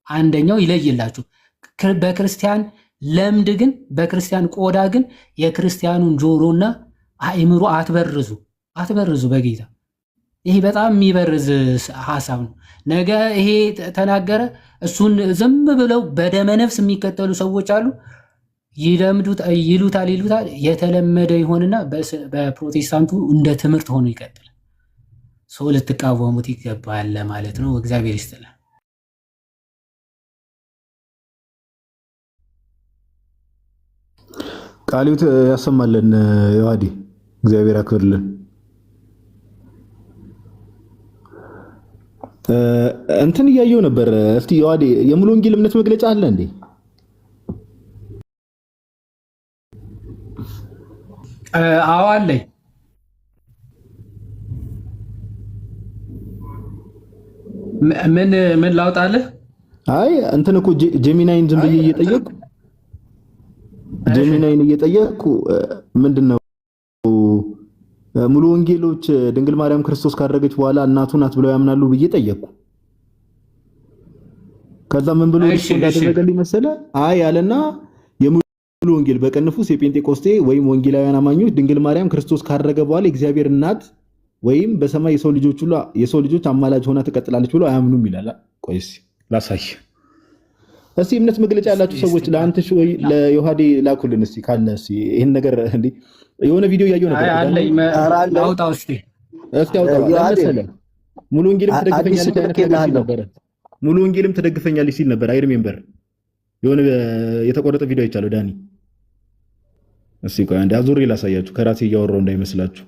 አንደኛው ይለይላችሁ። በክርስቲያን ለምድ ግን በክርስቲያን ቆዳ ግን የክርስቲያኑን ጆሮና አእምሮ አትበርዙ በጌታ። ይሄ በጣም የሚበርዝ ሐሳብ ነው። ነገ ይሄ ተናገረ እሱን ዝም ብለው በደመ ነፍስ የሚከተሉ ሰዎች አሉ። ይሉታል የተለመደ ይሆንና በፕሮቴስታንቱ እንደ ትምህርት ሆኖ ይቀጥላል። ሰው ልትቃወሙት ይገባል ማለት ነው። እግዚአብሔር ይስጥልን። ቃልዮት ያሰማልን። ዮሐዲ እግዚአብሔር ያክብርልን። እንትን እያየው ነበር። እስቲ ዮሐዲ የሙሉ ወንጌል እምነት መግለጫ አለ እንዴ? አዎ አለኝ። ምን ላውጣልህ? አይ እንትን እኮ ጄሚናይን ዝም ብዬ እየጠየቅኩ ምንድነው ሙሉ ወንጌሎች ድንግል ማርያም ክርስቶስ ካደረገች በኋላ እናቱ ናት ብለው ያምናሉ ብዬ ጠየቅኩ። ከዛ ምን ብሎ እንዳደረገልኝ መሰለ? አይ ያለና የሙሉ ወንጌል በቅንፉስ የጴንጤቆስቴ ወይም ወንጌላውያን አማኞች ድንግል ማርያም ክርስቶስ ካደረገ በኋላ የእግዚአብሔር እናት ወይም በሰማይ የሰው ልጆች አማላጅ ሆና ትቀጥላለች ብሎ አያምኑም ይላል። ቆይስ ላሳይ። እስቲ እምነት መግለጫ ያላችሁ ሰዎች ለአንተሽ ወይ ለዮሐዲ ላኩልን እስቲ ካለ እስቲ ይሄን ነገር እንዴ የሆነ ቪዲዮ ያየው ነበር። አውጣው እስቲ አውጣው። ሙሉ ወንጌልም ትደግፈኛለች ነበር። ሙሉ ወንጌልም ትደግፈኛለች ሲል ነበር። አይ ሪሜምበር የሆነ የተቆረጠ ቪዲዮ አይቻለሁ። ዳኒ እስቲ ቆይ አንዴ አዙሬ ላሳያችሁ ከራሴ እያወራው እንዳይመስላችሁ።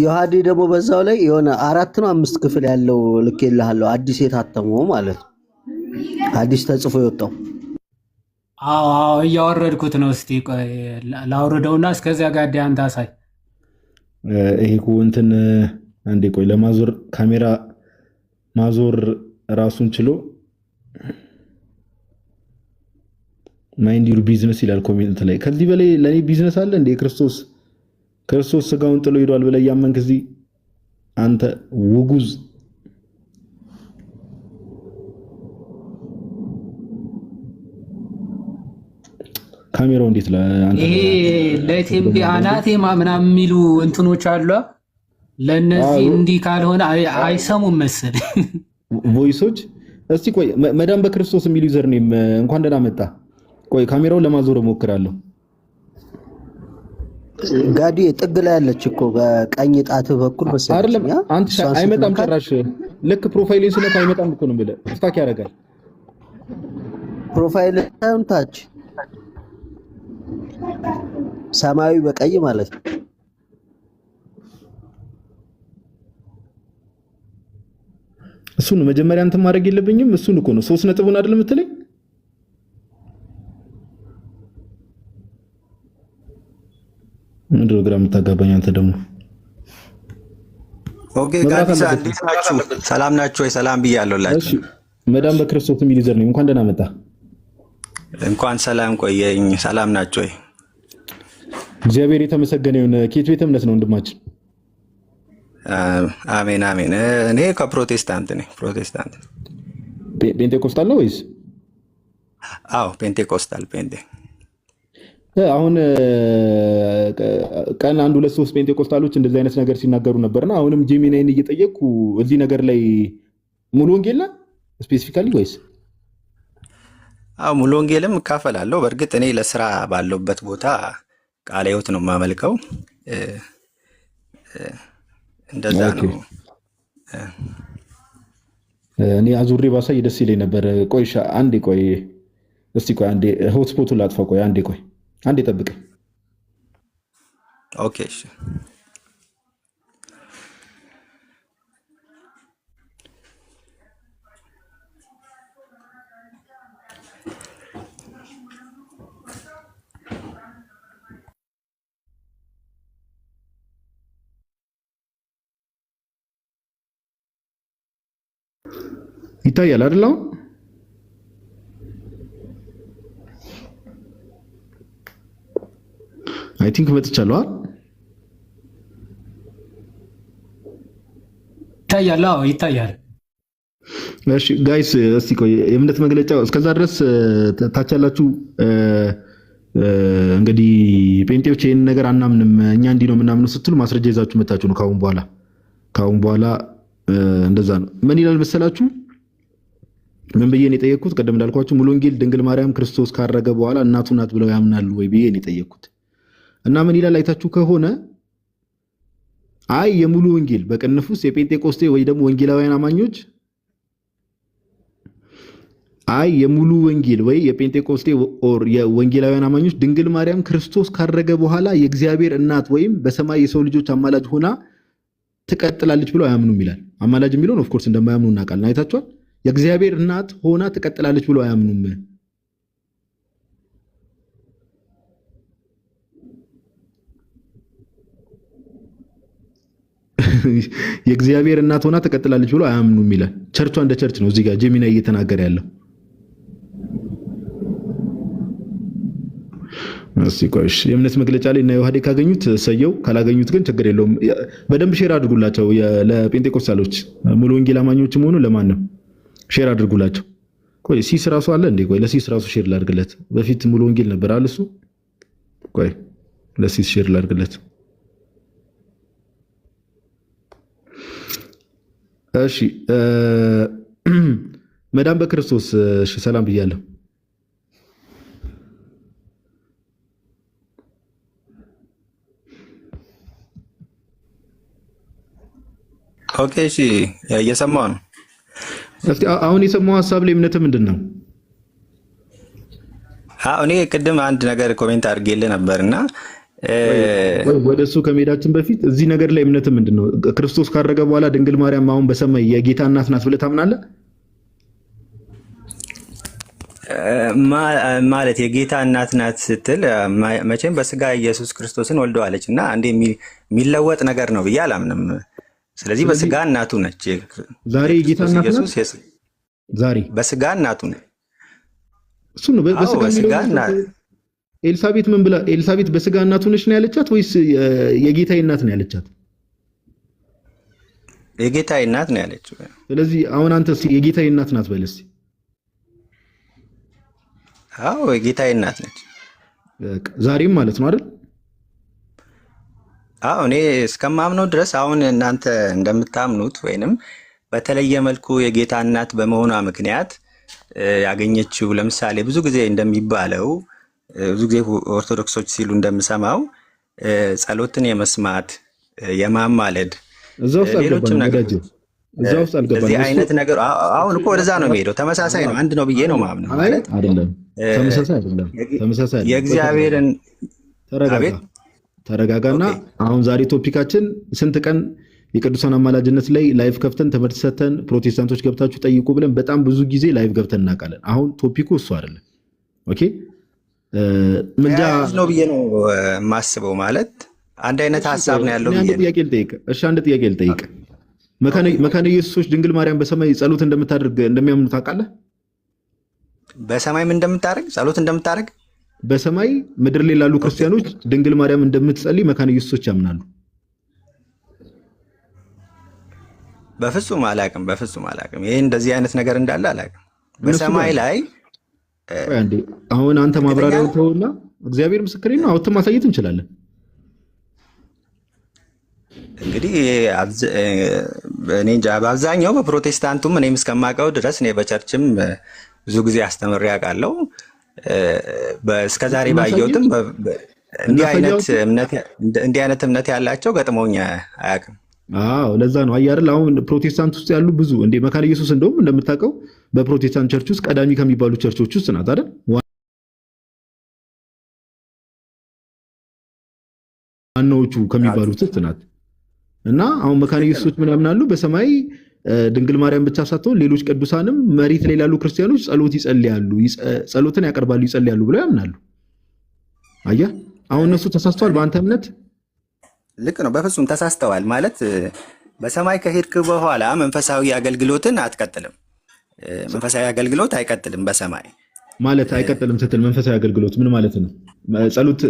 ዮሐዲ ደግሞ በዛው ላይ የሆነ 4 ነው 5 ክፍል ያለው ልኬልሃለሁ። አዲስ የታተመው ማለት ነው። አዲስ ተጽፎ የወጣው። አዎ እያወረድኩት ነው። እስቲ ቆይ ላውርደውና እስከዚያ ጋር ዳንታ ሳይ ይሄ እኮ እንትን አንዴ ቆይ ለማዞር ካሜራ ማዞር ራሱን ችሎ ማይንድ ዩር ቢዝነስ ይላል ኮሜንት ላይ። ከዚህ በላይ ለኔ ቢዝነስ አለ እንዴ? ክርስቶስ ስጋውን ጥሎ ሄዷል ብለህ ያመንክ እዚህ አንተ ውጉዝ ካሜራው እንዴት ለአንተ ይሄ ለቴምቢ አናቴማ ምናምን የሚሉ እንትኖች አሉ። ለነዚህ እንዲህ ካልሆነ አይሰሙም መሰል ቮይሶች። እስቲ ቆይ መዳም በክርስቶስ የሚሉ ዩዘር ኔም እንኳን ደህና መጣ። ቆይ ካሜራውን ለማዞር እሞክራለሁ። ጋዲ ጥግ ላይ ያለች እኮ በቀኝ ጣት በኩል መሰለኝ አይደለም። አንተ አይመጣም ጭራሽ። ልክ ፕሮፋይሌን ስለካ አይመጣም እኮ ነው ብለህ ስታክ ያደርጋል። ፕሮፋይል ታች ሰማያዊ በቀይ ማለት ነው። እሱን መጀመሪያ እንትን ማድረግ የለብኝም። እሱን እኮ ነው 3 ነጥቡን አይደል የምትለኝ? ምንድነው ግራ የምታጋባኝ አንተ ደግሞ? ኦኬ ጋዲሳ እንዴት ናችሁ? ሰላም ናችሁ ወይ? ሰላም ብያለሁላችሁ። እሺ መዳም በክርስቶስ የሚል ዩዘር ነው። እንኳን ደህና መጣ። እንኳን ሰላም ቆየኝ። ሰላም ናችሁ ወይ? እግዚአብሔር የተመሰገነ ይሁን። ከየት ቤተ እምነት ነው ወንድማችን? አሜን አሜን። እኔ ከፕሮቴስታንት ነኝ። ፕሮቴስታንት ፔንቴኮስታል ነው ወይስ? አዎ ፔንቴኮስታል ፔንቴ። አሁን ቀን 1 2 3 ፔንቴኮስታሎች እንደዚህ አይነት ነገር ሲናገሩ ነበርና አሁንም ጄሚናይን እየጠየቅኩ እዚህ ነገር ላይ ሙሉ ወንጌልና ስፔሲፊካሊ ወይስ? አዎ ሙሉ ወንጌልም እካፈላለሁ። በእርግጥ እኔ ለስራ ባለውበት ቦታ ቃለ ሕይወት ነው የማመልከው። እንደዛ ነው። እኔ አዙሬ ባሳይ ደስ ይለኝ ነበር። ቆይሻ አንዴ ቆይ እስቲ ቆይ አንዴ ሆትስፖቱን ላጥፋ። ቆይ አንዴ ቆይ አንዴ ጠብቀኝ። ኦኬ እሺ። ይታያል አይደል? አሁን አይ ቲንክ መጥቻለሁ። ይታያል። አዎ ይታያል። እሺ ጋይስ እስቲ ቆይ የእምነት መግለጫ እስከዛ ድረስ ታች ያላችሁ እንግዲህ ጴንጤዎች ይሄን ነገር አናምንም እኛ እንዲህ ነው የምናምነው ስትሉ ማስረጃ ይዛችሁ መታችሁ ነው። ካሁን በኋላ እንደዛ ነው። ምን ይላል መሰላችሁ? ምን ብዬ ነው የጠየቅኩት? ቀደም እንዳልኳችሁ ሙሉ ወንጌል ድንግል ማርያም ክርስቶስ ካረገ በኋላ እናቱ ናት ብለው ያምናሉ ወይ ብዬ ነው የጠየቅኩት። እና ምን ይላል አይታችሁ ከሆነ አይ የሙሉ ወንጌል በቅንፍ ውስጥ የጴንጤቆስቴ ወይ ደግሞ ወንጌላውያን አማኞች አይ የሙሉ ወንጌል ወይ የጴንጤቆስቴ ኦር የወንጌላውያን አማኞች ድንግል ማርያም ክርስቶስ ካረገ በኋላ የእግዚአብሔር እናት ወይም በሰማይ የሰው ልጆች አማላጅ ሆና ትቀጥላለች ብለው አያምኑም ይላል። አማላጅ የሚለውን ኦፍ ኮርስ እንደማያምኑ እናውቃለን። አይታችኋል። የእግዚአብሔር እናት ሆና ትቀጥላለች ብለው አያምኑም። የእግዚአብሔር እናት ሆና ትቀጥላለች ብለው አያምኑም ይላል። ቸርቿ እንደ ቸርች ነው እዚህ ጋር ጄሚና እየተናገረ ያለው። እስቲ ቆይሽ የእምነት መግለጫ ላይ እና ዮሐዴ ካገኙት ሰየው፣ ካላገኙት ግን ችግር የለውም። በደንብ ሼር አድርጉላቸው ለጴንጤቆስታሎች ሙሉ ወንጌል አማኞችም ሆኑ ለማንም ሼር አድርጉላቸው። ቆይ ሲስ ራሱ አለ እንዴ? ቆይ ለሲስ ራሱ ሼር ላድርግለት። በፊት ሙሉ ወንጌል ነበር አለ እሱ። ቆይ ለሲስ ሼር ላድርግለት። እሺ መዳን በክርስቶስ እሺ፣ ሰላም ብያለሁ። ኦኬ እሺ፣ እየሰማሁ ነው። እስቲ አሁን የሰማው ሐሳብ ላይ እምነት ምንድን ነው? እኔ ቅድም አንድ ነገር ኮሜንት አድርጌልህ ነበርና ወደ እሱ ከመሄዳችን በፊት እዚህ ነገር ላይ እምነት ምንድን ነው? ክርስቶስ ካረገ በኋላ ድንግል ማርያም አሁን በሰማይ የጌታ እናት ናት ብለህ ታምናለህ? ማለት የጌታ እናት ናት ስትል መቼም በስጋ ኢየሱስ ክርስቶስን ወልደዋለች እና አንዴ የሚለወጥ ነገር ነው ብዬ አላምንም። ስለዚህ በስጋ እናቱ ነች። ዛሬ የጌታ እናት ናት። ዛሬ በስጋ እናቱ ነች። እሱ ነው በስጋ እናት። ኤልሳቤት ምን ብላ? ኤልሳቤት በስጋ እናቱ ነች ነው ያለቻት ወይስ የጌታዬ እናት ነው ያለቻት? የጌታዬ እናት ነው ያለችው። ስለዚህ አሁን አንተ የጌታዬ እናት ናት በል እስኪ። አዎ የጌታዬ እናት ነች ዛሬም ማለት ነው አይደል? አዎ እኔ እስከማምነው ድረስ አሁን እናንተ እንደምታምኑት ወይንም በተለየ መልኩ የጌታ እናት በመሆኗ ምክንያት ያገኘችው ለምሳሌ ብዙ ጊዜ እንደሚባለው ብዙ ጊዜ ኦርቶዶክሶች ሲሉ እንደምሰማው ጸሎትን የመስማት የማማለድ ሌሎችም ነገሮች እዚህ አይነት ነገር አሁን እኮ ወደዛ ነው የሚሄደው። ተመሳሳይ ነው፣ አንድ ነው ብዬ ነው ማምነው። ማለት አይደለም፣ ተመሳሳይ አይደለም። ተመሳሳይ የእግዚአብሔርን ተረጋጋና አሁን ዛሬ ቶፒካችን ስንት ቀን የቅዱሳን አማላጅነት ላይ ላይቭ ከፍተን ትምህርት ሰተን ፕሮቴስታንቶች ገብታችሁ ጠይቁ ብለን በጣም ብዙ ጊዜ ላይቭ ገብተን እናውቃለን። አሁን ቶፒኩ እሱ አይደለም። ኦኬ ምንጃ ነው ብዬ ነው የማስበው። ማለት አንድ አይነት ሀሳብ ነው ያለው ብዬ አንድ ጥያቄ ልጠይቅ። እሺ አንድ ጥያቄ ልጠይቅ። መካነ ኢየሱሶች ድንግል ማርያም በሰማይ ጸሎት እንደምታደርግ እንደሚያምኑ ታውቃለህ? በሰማይ ምን እንደምታደርግ ጸሎት እንደምታደርግ በሰማይ ምድር ላይ ላሉ ክርስቲያኖች ድንግል ማርያም እንደምትጸልይ መካነ ኢየሱሶች ያምናሉ። በፍጹም አላውቅም፣ በፍጹም አላውቅም። ይሄ እንደዚህ አይነት ነገር እንዳለ አላውቅም። በሰማይ ላይ አሁን አንተ ማብራሪያው ተውና እግዚአብሔር ምስክሬ ነው አውጥተን ማሳየት እንችላለን። እንግዲህ እኔ እንጃ በአብዛኛው በፕሮቴስታንቱም እኔም እስከማውቀው ድረስ እኔ በቸርችም ብዙ ጊዜ አስተምሬ አውቃለሁ። እስከዛሬ ባየሁትም እንዲህ አይነት እምነት ያላቸው ገጥሞኝ አያውቅም። አዎ ለዛ ነው አይደል? አሁን ፕሮቴስታንት ውስጥ ያሉ ብዙ እንደ መካነ ኢየሱስ እንደውም እንደምታውቀው በፕሮቴስታንት ቸርች ውስጥ ቀዳሚ ከሚባሉ ቸርቾች ውስጥ ናት አይደል? ዋናዎቹ ከሚባሉት ውስጥ ናት። እና አሁን መካነ ኢየሱሶች ምን ያምናሉ? በሰማይ ድንግል ማርያም ብቻ ሳትሆን ሌሎች ቅዱሳንም መሬት ላይ ያሉ ክርስቲያኖች ጸሎት ይጸልያሉ፣ ጸሎትን ያቀርባሉ፣ ይጸልያሉ ብለው ያምናሉ። አየህ አሁን እነሱ ተሳስተዋል በአንተ እምነት? ልክ ነው፣ በፍጹም ተሳስተዋል። ማለት በሰማይ ከሄድክ በኋላ መንፈሳዊ አገልግሎትን አትቀጥልም። መንፈሳዊ አገልግሎት አይቀጥልም በሰማይ ማለት አይቀጥልም ስትል መንፈሳዊ አገልግሎት ምን ማለት ነው?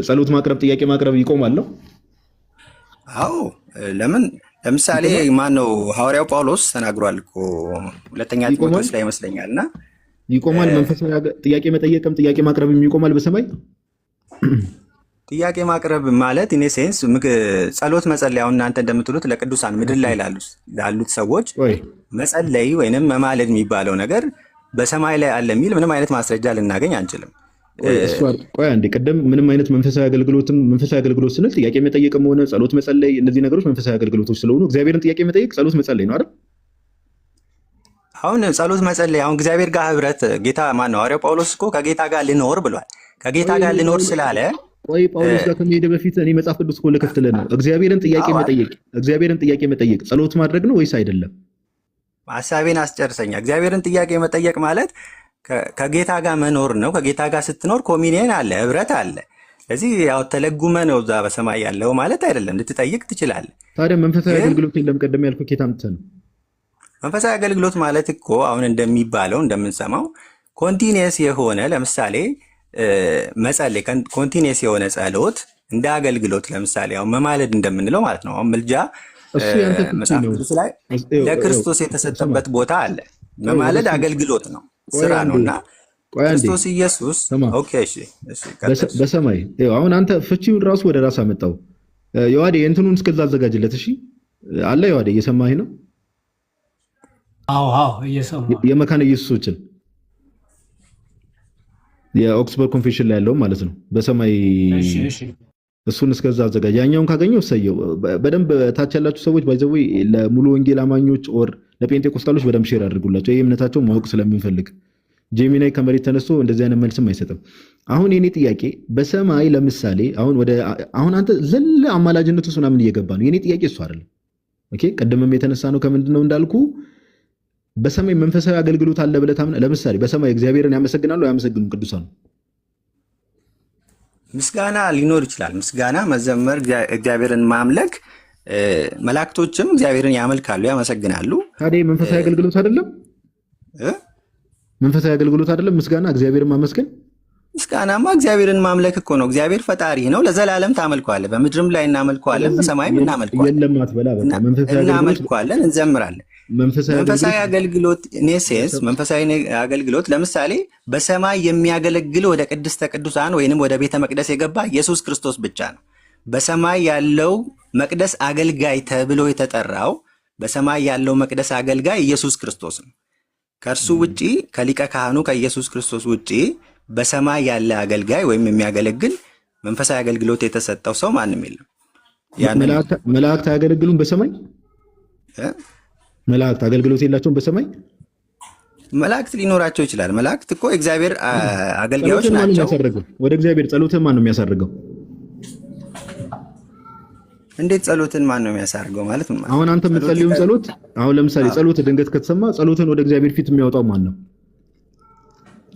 ጸሎት ማቅረብ፣ ጥያቄ ማቅረብ ይቆማል ነው? አዎ ለምን ለምሳሌ ማን ነው ሐዋርያው ጳውሎስ ተናግሯል እኮ ሁለተኛ ጢሞቴዎስ ላይ ይመስለኛልና ይቆማል። መንፈሳዊ ጥያቄ መጠየቅም ጥያቄ ማቅረብም ይቆማል በሰማይ። ጥያቄ ማቅረብ ማለት ኢን ሴንስ ጸሎት መጸለይ፣ አሁን እናንተ እንደምትሉት ለቅዱሳን ምድር ላይ ላሉት ሰዎች መጸለይ ወይንም መማለድ የሚባለው ነገር በሰማይ ላይ አለ የሚል ምንም አይነት ማስረጃ ልናገኝ አንችልም። ቆይ አንዴ፣ ቀደም ምንም አይነት መንፈሳዊ አገልግሎት ስንል ጥያቄ መጠየቅም ሆነ ጸሎት መጸለይ፣ እነዚህ ነገሮች መንፈሳዊ አገልግሎቶች ስለሆኑ እግዚአብሔርን ጥያቄ መጠየቅ ጸሎት መጸለይ ነው አይደል? አሁን ጸሎት መጸለይ አሁን እግዚአብሔር ጋር ህብረት ጌታ ማን ነው? ሐዋርያው ጳውሎስ እኮ ከጌታ ጋር ልኖር ብሏል። ከጌታ ጋር ልኖር ስላለ ቆይ ጳውሎስ ጋር ከመሄድ በፊት እኔ መጽሐፍ ቅዱስ እኮ ልከፍትልህ ነው። እግዚአብሔርን ጥያቄ መጠየቅ ጸሎት ማድረግ ነው ወይስ አይደለም? ሐሳቤን አስጨርሰኛ። እግዚአብሔርን ጥያቄ መጠየቅ ማለት ከጌታ ጋር መኖር ነው። ከጌታ ጋር ስትኖር ኮሚኒየን አለ፣ ህብረት አለ። ስለዚህ ያው ተለጉመ ነው እዛ በሰማይ ያለው ማለት አይደለም። ልትጠይቅ ትችላለህ። ታዲያ መንፈሳዊ አገልግሎት የለም ቀደም ያልኩህ ኬታ ምትሰ ነው። መንፈሳዊ አገልግሎት ማለት እኮ አሁን እንደሚባለው እንደምንሰማው ኮንቲኒየስ የሆነ ለምሳሌ መጸለይ ኮንቲኒየስ የሆነ ጸሎት እንደ አገልግሎት ለምሳሌ አሁን መማለድ እንደምንለው ማለት ነው። አሁን ምልጃ መጽሐፍ ቅዱስ ላይ ለክርስቶስ የተሰጠበት ቦታ አለ። መማለድ አገልግሎት ነው፣ ስራ ነውና ክርስቶስ ኢየሱስ ኦኬ እሺ በሰማይ አሁን አንተ ፍቺውን ራሱ ወደ ራስ አመጣው። የዋዴ እንትኑን እስከዛ አዘጋጅለት። እሺ አለ የዋዴ እየሰማኸኝ ነው? አዎ እየሰማሁ የመካነ ኢየሱሶችን የኦክስፎርድ ኮንፌሽን ላይ ያለው ማለት ነው በሰማይ እሱን እስከዛ አዘጋጅ። ያኛውን ካገኘው እሰየው። በደንብ ታች ያላችሁ ሰዎች ባይዘው ለሙሉ ወንጌል አማኞች ኦር ለጴንጤቆስታሎች በደንብ ሼር አድርጉላቸው። ይሄ እምነታቸው ማወቅ ስለምንፈልግ ጄሚናይ ከመሬት ተነስቶ እንደዚህ አይነት መልስም አይሰጥም። አሁን የኔ ጥያቄ በሰማይ ለምሳሌ አሁን አንተ ዘለ አማላጅነቱ ምናምን እየገባ ነው። የኔ ጥያቄ እሱ አይደለም። ኦኬ ቀደምም የተነሳ ነው ከምንድነው እንዳልኩ በሰማይ መንፈሳዊ አገልግሎት አለ ብለህ ታምናለህ? ለምሳሌ በሰማይ እግዚአብሔርን ያመሰግናሉ አያመሰግኑም? ቅዱሳን ምስጋና ሊኖር ይችላል። ምስጋና መዘመር፣ እግዚአብሔርን ማምለክ፣ መላእክቶችም እግዚአብሔርን ያመልካሉ ያመሰግናሉ። ታዲያ መንፈሳዊ አገልግሎት አይደለም? መንፈሳዊ አገልግሎት አይደለም ምስጋና እግዚአብሔርን ማመስገን? ምስጋናማ እግዚአብሔርን ማምለክ እኮ ነው። እግዚአብሔር ፈጣሪ ነው፣ ለዘላለም ታመልከዋለህ። በምድርም ላይ እናመልከዋለን፣ በሰማይም እናመልከዋለን፣ እንዘምራለን። መንፈሳዊ አገልግሎት ኔሴንስ መንፈሳዊ አገልግሎት ለምሳሌ በሰማይ የሚያገለግል ወደ ቅድስተ ቅዱሳን ወይንም ወደ ቤተ መቅደስ የገባ ኢየሱስ ክርስቶስ ብቻ ነው። በሰማይ ያለው መቅደስ አገልጋይ ተብሎ የተጠራው በሰማይ ያለው መቅደስ አገልጋይ ኢየሱስ ክርስቶስ ነው። ከእርሱ ውጪ ከሊቀ ካህኑ ከኢየሱስ ክርስቶስ ውጪ በሰማይ ያለ አገልጋይ ወይም የሚያገለግል መንፈሳዊ አገልግሎት የተሰጠው ሰው ማንም የለም። መላእክት አያገለግሉም በሰማይ? መላእክት አገልግሎት የላቸውም በሰማይ? መላእክት ሊኖራቸው ይችላል። መላእክት እኮ እግዚአብሔር አገልጋዮች ናቸው። ወደ እግዚአብሔር ጸሎትን ማን ነው የሚያሳርገው? እንዴት ጸሎትን ማን ነው የሚያሳርገው ማለት ነው? አሁን አንተ የምትጸልዩን ጸሎት አሁን ለምሳሌ ጸሎት ድንገት ከተሰማ ጸሎትን ወደ እግዚአብሔር ፊት የሚያወጣው ማን ነው?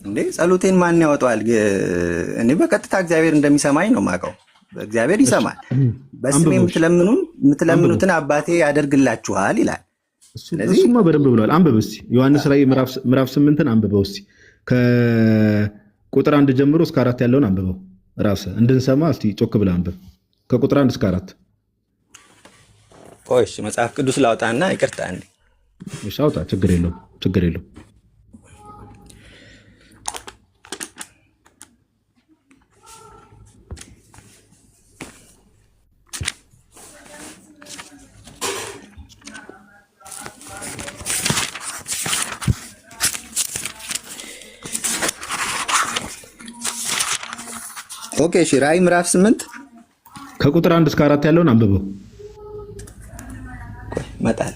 እንዴ ጸሎቴን ማን ያወጣዋል? እኔ በቀጥታ እግዚአብሔር እንደሚሰማኝ ነው የማውቀው። እግዚአብሔር ይሰማል። በስሜ የምትለምኑትን አባቴ ያደርግላችኋል ይላል። እሱማ በደንብ ብሏል። አንብብ እስቲ ዮሐንስ ራዕይ ምዕራፍ 8ን አንብበው እስቲ ከቁጥር 1 ጀምሮ እስከ 4 ያለውን አንብበው ራስህ እንድንሰማ እስቲ ጮክ ብለህ አንብብ ከቁጥር 1 እስከ 4። ቆይ መጽሐፍ ቅዱስ ላውጣና ይቅርታ እንዴ። እሺ አውጣ፣ ችግር የለውም። ኦኬ እሺ ራዕይ ምዕራፍ 8 ከቁጥር 1 እስከ 4 ያለውን አንብበው። መጣል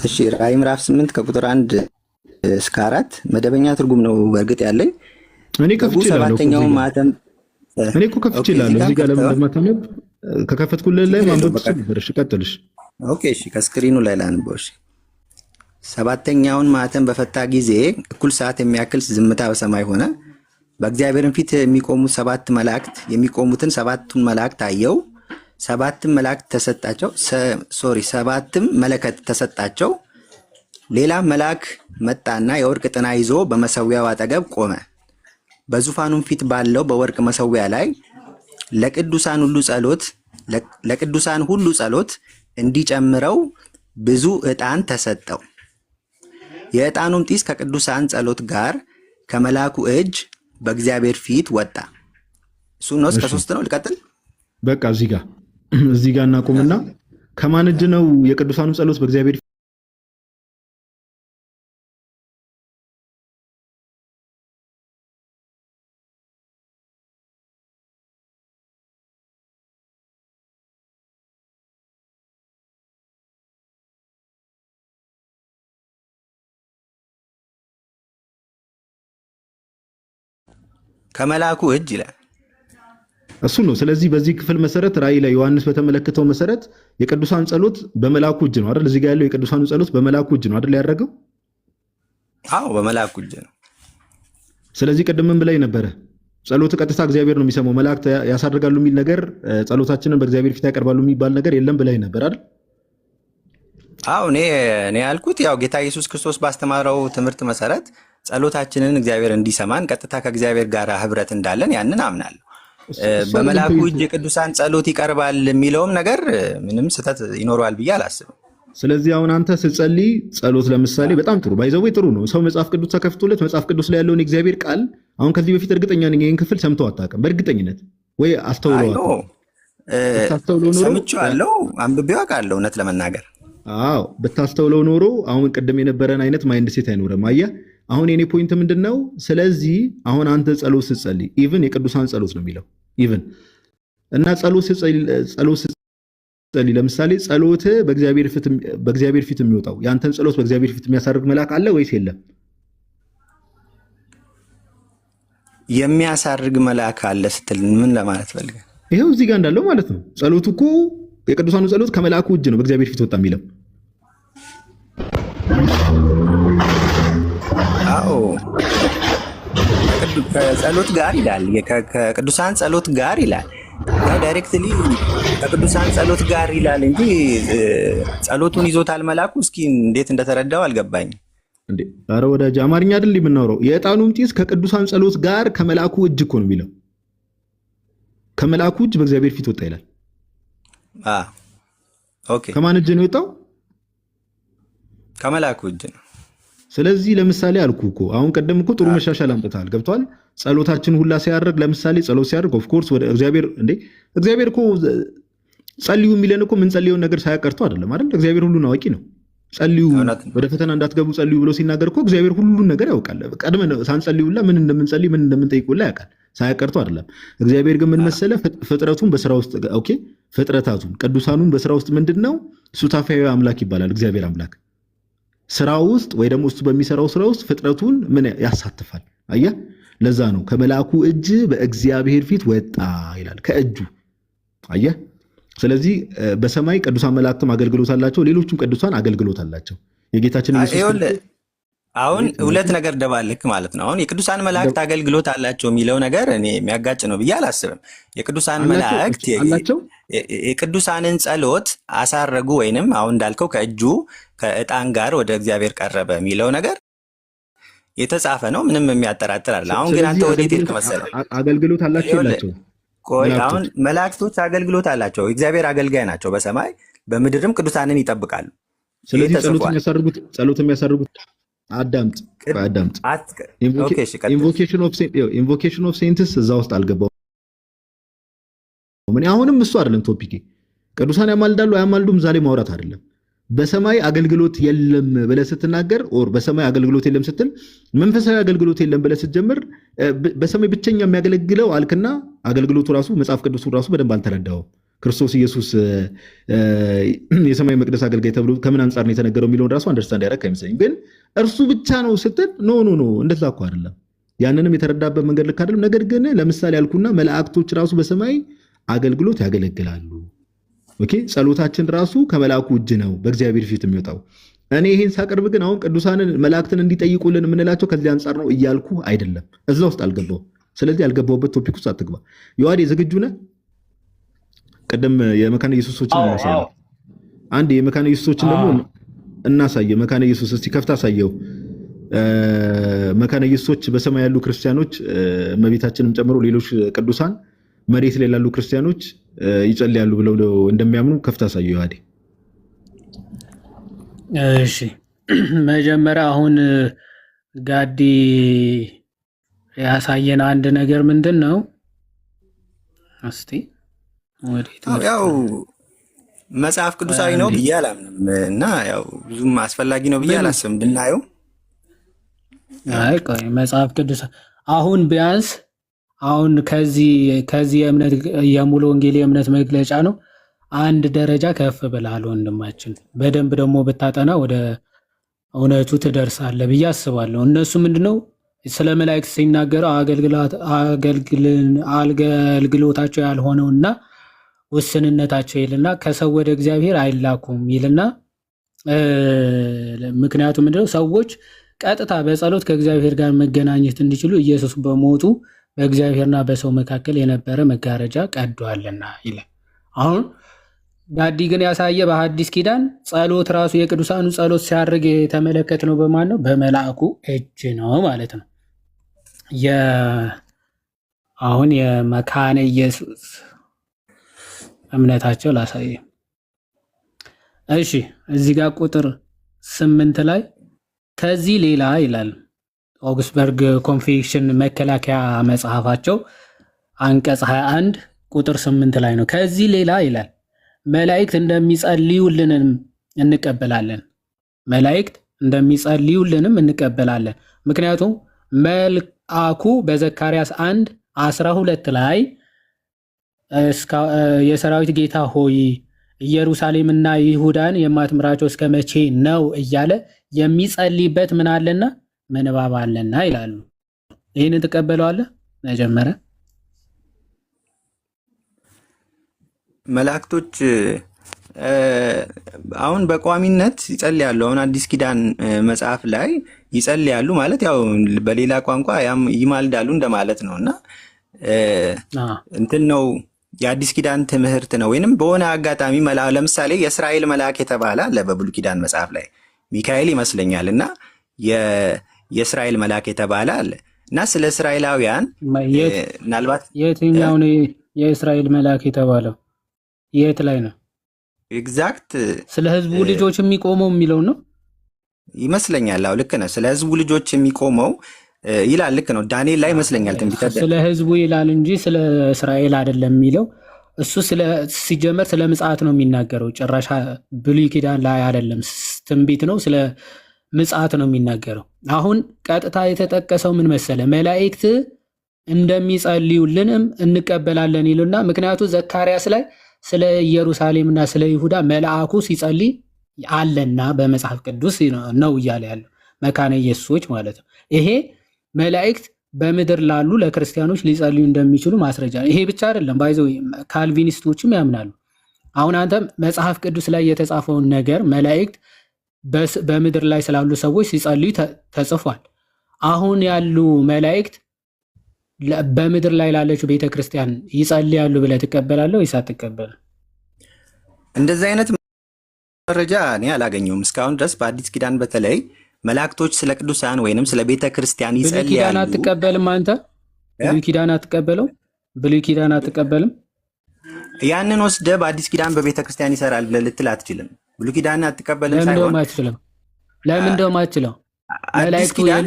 እሺ ራዕይ ምዕራፍ 8 ከቁጥር 1 እስከ 4 መደበኛ ትርጉም ነው በእርግጥ ያለኝ። እኔ ከፍቼ ይላል ሰባተኛው ማተም እኔ እኮ ከፍቼ ይላል እዚህ ጋር ለምን እንደማታነብ ከከፈትኩልህ ላይ ማንበብ ትችላለህ። እሺ ቀጥልሽ። ኦኬ እሺ ከስክሪኑ ላይ ላንብበው። እሺ ሰባተኛውን ማተም በፈታ ጊዜ እኩል ሰዓት የሚያክል ዝምታ በሰማይ ሆነ። በእግዚአብሔርም ፊት የሚቆሙት ሰባት መላእክት የሚቆሙትን ሰባቱን መላእክት አየው። ሰባትም መለከት ተሰጣቸው። ሌላ መልአክ መጣና የወርቅ ጥና ይዞ በመሰዊያው አጠገብ ቆመ። በዙፋኑም ፊት ባለው በወርቅ መሰዊያ ላይ ለቅዱሳን ሁሉ ጸሎት ለቅዱሳን ሁሉ ጸሎት እንዲጨምረው ብዙ ዕጣን ተሰጠው። የዕጣኑም ጢስ ከቅዱሳን ጸሎት ጋር ከመልአኩ እጅ በእግዚአብሔር ፊት ወጣ። እሱ ነው። እስከ 3 ነው። ልቀጥል። በቃ እዚህ ጋር እናቁምና ከማን እጅ ነው የቅዱሳኑ ጸሎት በእግዚአብሔር ከመልአኩ እጅ ይላል። እሱ ነው። ስለዚህ በዚህ ክፍል መሰረት ራእይ ላይ ዮሐንስ በተመለከተው መሰረት የቅዱሳን ጸሎት በመልአኩ እጅ ነው አይደል? እዚህ ጋር ያለው የቅዱሳኑ ጸሎት በመልአኩ እጅ ነው አይደል ያደረገው? አዎ በመልአኩ እጅ ነው። ስለዚህ ቅድምም ብላይ ነበረ ጸሎት ቀጥታ እግዚአብሔር ነው የሚሰማው፣ መላእክት ያሳርጋሉ የሚል ነገር፣ ጸሎታችንን በእግዚአብሔር ፊት ያቀርባሉ የሚባል ነገር የለም ብላይ ነበር አይደል? አዎ እኔ ያልኩት ያው ጌታ ኢየሱስ ክርስቶስ ባስተማረው ትምህርት መሰረት ጸሎታችንን እግዚአብሔር እንዲሰማን ቀጥታ ከእግዚአብሔር ጋር ህብረት እንዳለን ያንን አምናለሁ። በመልአኩ እጅ የቅዱሳን ጸሎት ይቀርባል የሚለውም ነገር ምንም ስህተት ይኖረዋል ብዬ አላስብም። ስለዚህ አሁን አንተ ስትጸልይ ጸሎት ለምሳሌ በጣም ጥሩ ባይዘው ጥሩ ነው። ሰው መጽሐፍ ቅዱስ ተከፍቶለት መጽሐፍ ቅዱስ ላይ ያለውን የእግዚአብሔር ቃል አሁን ከዚህ በፊት እርግጠኛ ነኝ ይህን ክፍል ሰምተው አታውቅም። በእርግጠኝነት ወይ አስተውለው ሰምቼዋለሁ፣ አንብቤው አውቃለሁ እውነት ለመናገር። አዎ ብታስተውለው ኖሮ አሁን ቅድም የነበረን አይነት ማይንድ ሴት አይኖርም። አየህ አሁን የኔ ፖይንት ምንድነው? ስለዚህ አሁን አንተ ጸሎት ስትጸልይ ኢቭን የቅዱሳን ጸሎት ነው የሚለው ኢቭን እና ጸሎት ስትጸልይ ለምሳሌ ጸሎት በእግዚአብሔር ፊት የሚወጣው ያንተን ጸሎት በእግዚአብሔር ፊት የሚያሳርግ መልአክ አለ ወይስ የለም? የሚያሳርግ መልአክ አለ ስትል ምን ለማለት ፈልገህ? ይሄው እዚህ ጋር እንዳለው ማለት ነው። ጸሎቱ እኮ የቅዱሳኑ ጸሎት ከመልአኩ እጅ ነው በእግዚአብሔር ፊት ወጣ የሚለው። አዎ ከጸሎት ጋር ይላል፣ ከቅዱሳን ጸሎት ጋር ይላል። ዳይሬክትሊ ከቅዱሳን ጸሎት ጋር ይላል እንጂ ጸሎቱን ይዞታል መልአኩ። እስኪ እንዴት እንደተረዳው አልገባኝም። እንዴ ኧረ ወዳጅ አማርኛ አይደል የምናወራው? የዕጣኑም ጢስ ከቅዱሳን ጸሎት ጋር ከመልአኩ እጅ እኮ ነው የሚለው። ከመልአኩ እጅ በእግዚአብሔር ፊት ወጣ ይላል። ኦኬ ከማን እጅ ነው የወጣው? ከመልአኩ እጅ ነው። ስለዚህ ለምሳሌ አልኩ እኮ አሁን ቀደም እኮ ጥሩ መሻሻል አምጥታል። ገብቷል? ጸሎታችን ሁላ ሲያደርግ ለምሳሌ ጸሎት ሲያደርግ ኦፍ ኮርስ ወደ እግዚአብሔር እኮ ጸልዩ የሚለን እኮ ምን ጸልየውን ነገር ሳያቀርቶ አይደለም አይደል? እግዚአብሔር ሁሉን አዋቂ ነው። ጸልዩ ወደ ፈተና እንዳትገቡ ጸልዩ ብሎ ሲናገር እኮ እግዚአብሔር ሁሉን ነገር ያውቃል። ቀድመን ሳንጸልዩላ ምን እንደምንጸልይ ምን እንደምንጠይቁላ ያውቃል። ሳያቀርቶ አይደለም። እግዚአብሔር ግን ምን መሰለ ፍጥረቱን በስራ ውስጥ ኦኬ ፍጥረታቱን ቅዱሳኑን በስራ ውስጥ ምንድነው ሱታፊያዊ አምላክ ይባላል። እግዚአብሔር አምላክ ስራ ውስጥ ወይ ደግሞ እሱ በሚሰራው ስራ ውስጥ ፍጥረቱን ምን ያሳትፋል? አየህ፣ ለዛ ነው ከመልአኩ እጅ በእግዚአብሔር ፊት ወጣ ይላል። ከእጁ አየህ። ስለዚህ በሰማይ ቅዱሳን መላእክትም አገልግሎት አላቸው፣ ሌሎችም ቅዱሳን አገልግሎት አላቸው። የጌታችን ኢየሱስ አሁን ሁለት ነገር ደባልክ ማለት ነው። አሁን የቅዱሳን መላእክት አገልግሎት አላቸው የሚለው ነገር እኔ የሚያጋጭ ነው ብዬ አላስብም። የቅዱሳን መላእክት የቅዱሳንን ጸሎት አሳረጉ ወይንም አሁን እንዳልከው ከእጁ ከዕጣን ጋር ወደ እግዚአብሔር ቀረበ የሚለው ነገር የተጻፈ ነው። ምንም የሚያጠራጥር አይደለም። አሁን ግን አንተ ወዴት ሄድክ መሰለህ? አገልግሎት አላቸው ይላቸው። ቆይ አሁን መላእክቶች አገልግሎት አላቸው። እግዚአብሔር አገልጋይ ናቸው። በሰማይ በምድርም ቅዱሳንን ይጠብቃሉ። ስለዚህ ጸሎት የሚያሳርጉት አዳምጥ ኢንቮኬሽን ኦፍ ሴንትስ እዛ ውስጥ አልገባው። ምን አሁንም እሱ አይደለም ቶፒክ። ቅዱሳን ያማልዳሉ አያማልዱም እዛ ላይ ማውራት አይደለም። በሰማይ አገልግሎት የለም ብለህ ስትናገር ኦር በሰማይ አገልግሎት የለም ስትል መንፈሳዊ አገልግሎት የለም ብለህ ስትጀምር በሰማይ ብቸኛ የሚያገለግለው አልክና አገልግሎቱ ራሱ መጽሐፍ ቅዱሱ ራሱ በደንብ አልተረዳውም። ክርስቶስ ኢየሱስ የሰማይ መቅደስ አገልጋይ ተብሎ ከምን አንጻር ነው የተነገረው የሚለውን ራሱ አንደርስታንድ ያደረክ አይመስለኝም። ግን እርሱ ብቻ ነው ስትል ኖ እንደዛ እኮ አይደለም። ያንንም የተረዳበት መንገድ ልክ አይደለም። ነገር ግን ለምሳሌ ያልኩና መላእክቶች ራሱ በሰማይ አገልግሎት ያገለግላሉ። ኦኬ ጸሎታችን ራሱ ከመላእኩ እጅ ነው በእግዚአብሔር ፊት የሚወጣው። እኔ ይሄን ሳቀርብ ግን አሁን ቅዱሳንን መላእክትን እንዲጠይቁልን የምንላቸው ከዚህ አንጻር ነው እያልኩ አይደለም። እዛ ውስጥ አልገባው። ስለዚህ ያልገባውበት ቶፒክ ውስጥ አትግባ። ዮሐዴ ዝግጁ ነህ? ቀደም የመካነ ኢየሱሶችን እናሳየው። አንድ የመካነ ኢየሱሶችን ደግሞ እናሳየው። መካነ ኢየሱስ እስቲ ከፍታ አሳየው። መካነ ኢየሱሶች በሰማይ ያሉ ክርስቲያኖች እመቤታችንም ጨምሮ ሌሎች ቅዱሳን መሬት ላይ ያሉ ክርስቲያኖች ይጸልያሉ ብለው እንደሚያምኑ ከፍታ አሳየው ዮሐዴ። እሺ መጀመሪያ አሁን ጋዲ ያሳየን አንድ ነገር ምንድን ነው? እስቲ ያው መጽሐፍ ቅዱሳዊ ነው ብዬ አላምንም እና ያው ብዙም አስፈላጊ ነው ብዬ አላስብም ብናየው። አይ ቆይ መጽሐፍ ቅዱስ አሁን ቢያንስ አሁን ከዚህ የእምነት የሙሉ ወንጌል የእምነት መግለጫ ነው አንድ ደረጃ ከፍ ብለሃል ወንድማችን። በደንብ ደግሞ ብታጠና ወደ እውነቱ ትደርሳለህ ብዬ አስባለሁ። እነሱ ምንድነው ስለ መላእክት ሲናገረው አገልግሎታቸው ያልሆነውና ውስንነታቸው ይልና ከሰው ወደ እግዚአብሔር አይላኩም ይልና ምክንያቱም ምንድነው ሰዎች ቀጥታ በጸሎት ከእግዚአብሔር ጋር መገናኘት እንዲችሉ ኢየሱስ በሞቱ በእግዚአብሔርና በሰው መካከል የነበረ መጋረጃ ቀዷልና ይላል። አሁን ጋዲ ግን ያሳየ በሐዲስ ኪዳን ጸሎት ራሱ የቅዱሳኑ ጸሎት ሲያርግ የተመለከት ነው በማን ነው? በመልአኩ እጅ ነው ማለት ነው። አሁን የመካነ ኢየሱስ እምነታቸው ላሳየ። እሺ እዚህ ጋር ቁጥር 8 ላይ ከዚህ ሌላ ይላል ኦግስበርግ ኮንፌክሽን መከላከያ መጽሐፋቸው አንቀጽ 21 ቁጥር 8 ላይ ነው። ከዚህ ሌላ ይላል መላእክት እንደሚጸልዩልንም እንቀበላለን። መላእክት እንደሚጸልዩልንም እንቀበላለን። ምክንያቱም መልአኩ በዘካርያስ 1:12 ላይ የሰራዊት ጌታ ሆይ ኢየሩሳሌምና ይሁዳን የማትምራቸው እስከ መቼ ነው እያለ የሚጸልይበት ምን አለና ምንባብ አለና ይላሉ። ይህንን ትቀበለዋለህ? መጀመሪያ መላእክቶች አሁን በቋሚነት ይጸልያሉ። አሁን አዲስ ኪዳን መጽሐፍ ላይ ይጸልያሉ ማለት ያው በሌላ ቋንቋ ይማልዳሉ እንደማለት ነው እና እንትን ነው የአዲስ ኪዳን ትምህርት ነው። ወይንም በሆነ አጋጣሚ ለምሳሌ የእስራኤል መልአክ የተባለ አለ በብሉይ ኪዳን መጽሐፍ ላይ ሚካኤል ይመስለኛል እና የእስራኤል መልአክ የተባለ አለ እና ስለ እስራኤላውያን ምናልባት የትኛው ነው የእስራኤል መልአክ የተባለው? የት ላይ ነው ኤግዛክት? ስለ ህዝቡ ልጆች የሚቆመው የሚለው ነው ይመስለኛል። አዎ ልክ ነህ። ስለ ህዝቡ ልጆች የሚቆመው ይላል። ልክ ነው። ዳንኤል ላይ ይመስለኛል ትንቢተ ስለ ህዝቡ ይላል እንጂ ስለ እስራኤል አይደለም የሚለው። እሱ ሲጀመር ስለ ምጽአት ነው የሚናገረው። ጭራሽ ብሉይ ኪዳን ላይ አይደለም፣ ትንቢት ነው። ስለ ምጽአት ነው የሚናገረው። አሁን ቀጥታ የተጠቀሰው ምን መሰለ? መላእክት እንደሚጸልዩልንም እንቀበላለን ይሉና ምክንያቱ ዘካርያስ ላይ ስለ ኢየሩሳሌምና ስለ ይሁዳ መልአኩ ሲጸልይ አለና በመጽሐፍ ቅዱስ ነው እያለ ያለው መካነ ኢየሱሶች ማለት ነው። ይሄ መላእክት በምድር ላሉ ለክርስቲያኖች ሊጸልዩ እንደሚችሉ ማስረጃ። ይሄ ብቻ አይደለም፣ ባይዘው ካልቪኒስቶችም ያምናሉ። አሁን አንተ መጽሐፍ ቅዱስ ላይ የተጻፈውን ነገር መላእክት በምድር ላይ ስላሉ ሰዎች ሲጸልዩ ተጽፏል። አሁን ያሉ መላእክት በምድር ላይ ላለችው ቤተክርስቲያን ይጸልያሉ ብለህ ትቀበላለህ ወይስ አትቀበልም? እንደዚህ አይነት መረጃ እኔ አላገኘሁም እስካሁን ድረስ በአዲስ ኪዳን በተለይ መላእክቶች ስለ ቅዱሳን ወይንም ስለ ቤተ ክርስቲያን ይጸልያሉ። ብሉይ ኪዳን አትቀበልም አንተ? ብሉይ ኪዳን አትቀበለው? ብሉይ ኪዳን አትቀበልም? ያንን ወስደህ በአዲስ ኪዳን በቤተ ክርስቲያን ይሰራል ብለህ ልትል አትችልም። ብሉይ ኪዳን አትቀበልም ሳይሆን ለምን እንደውም አትችለው? አዲስ ኪዳን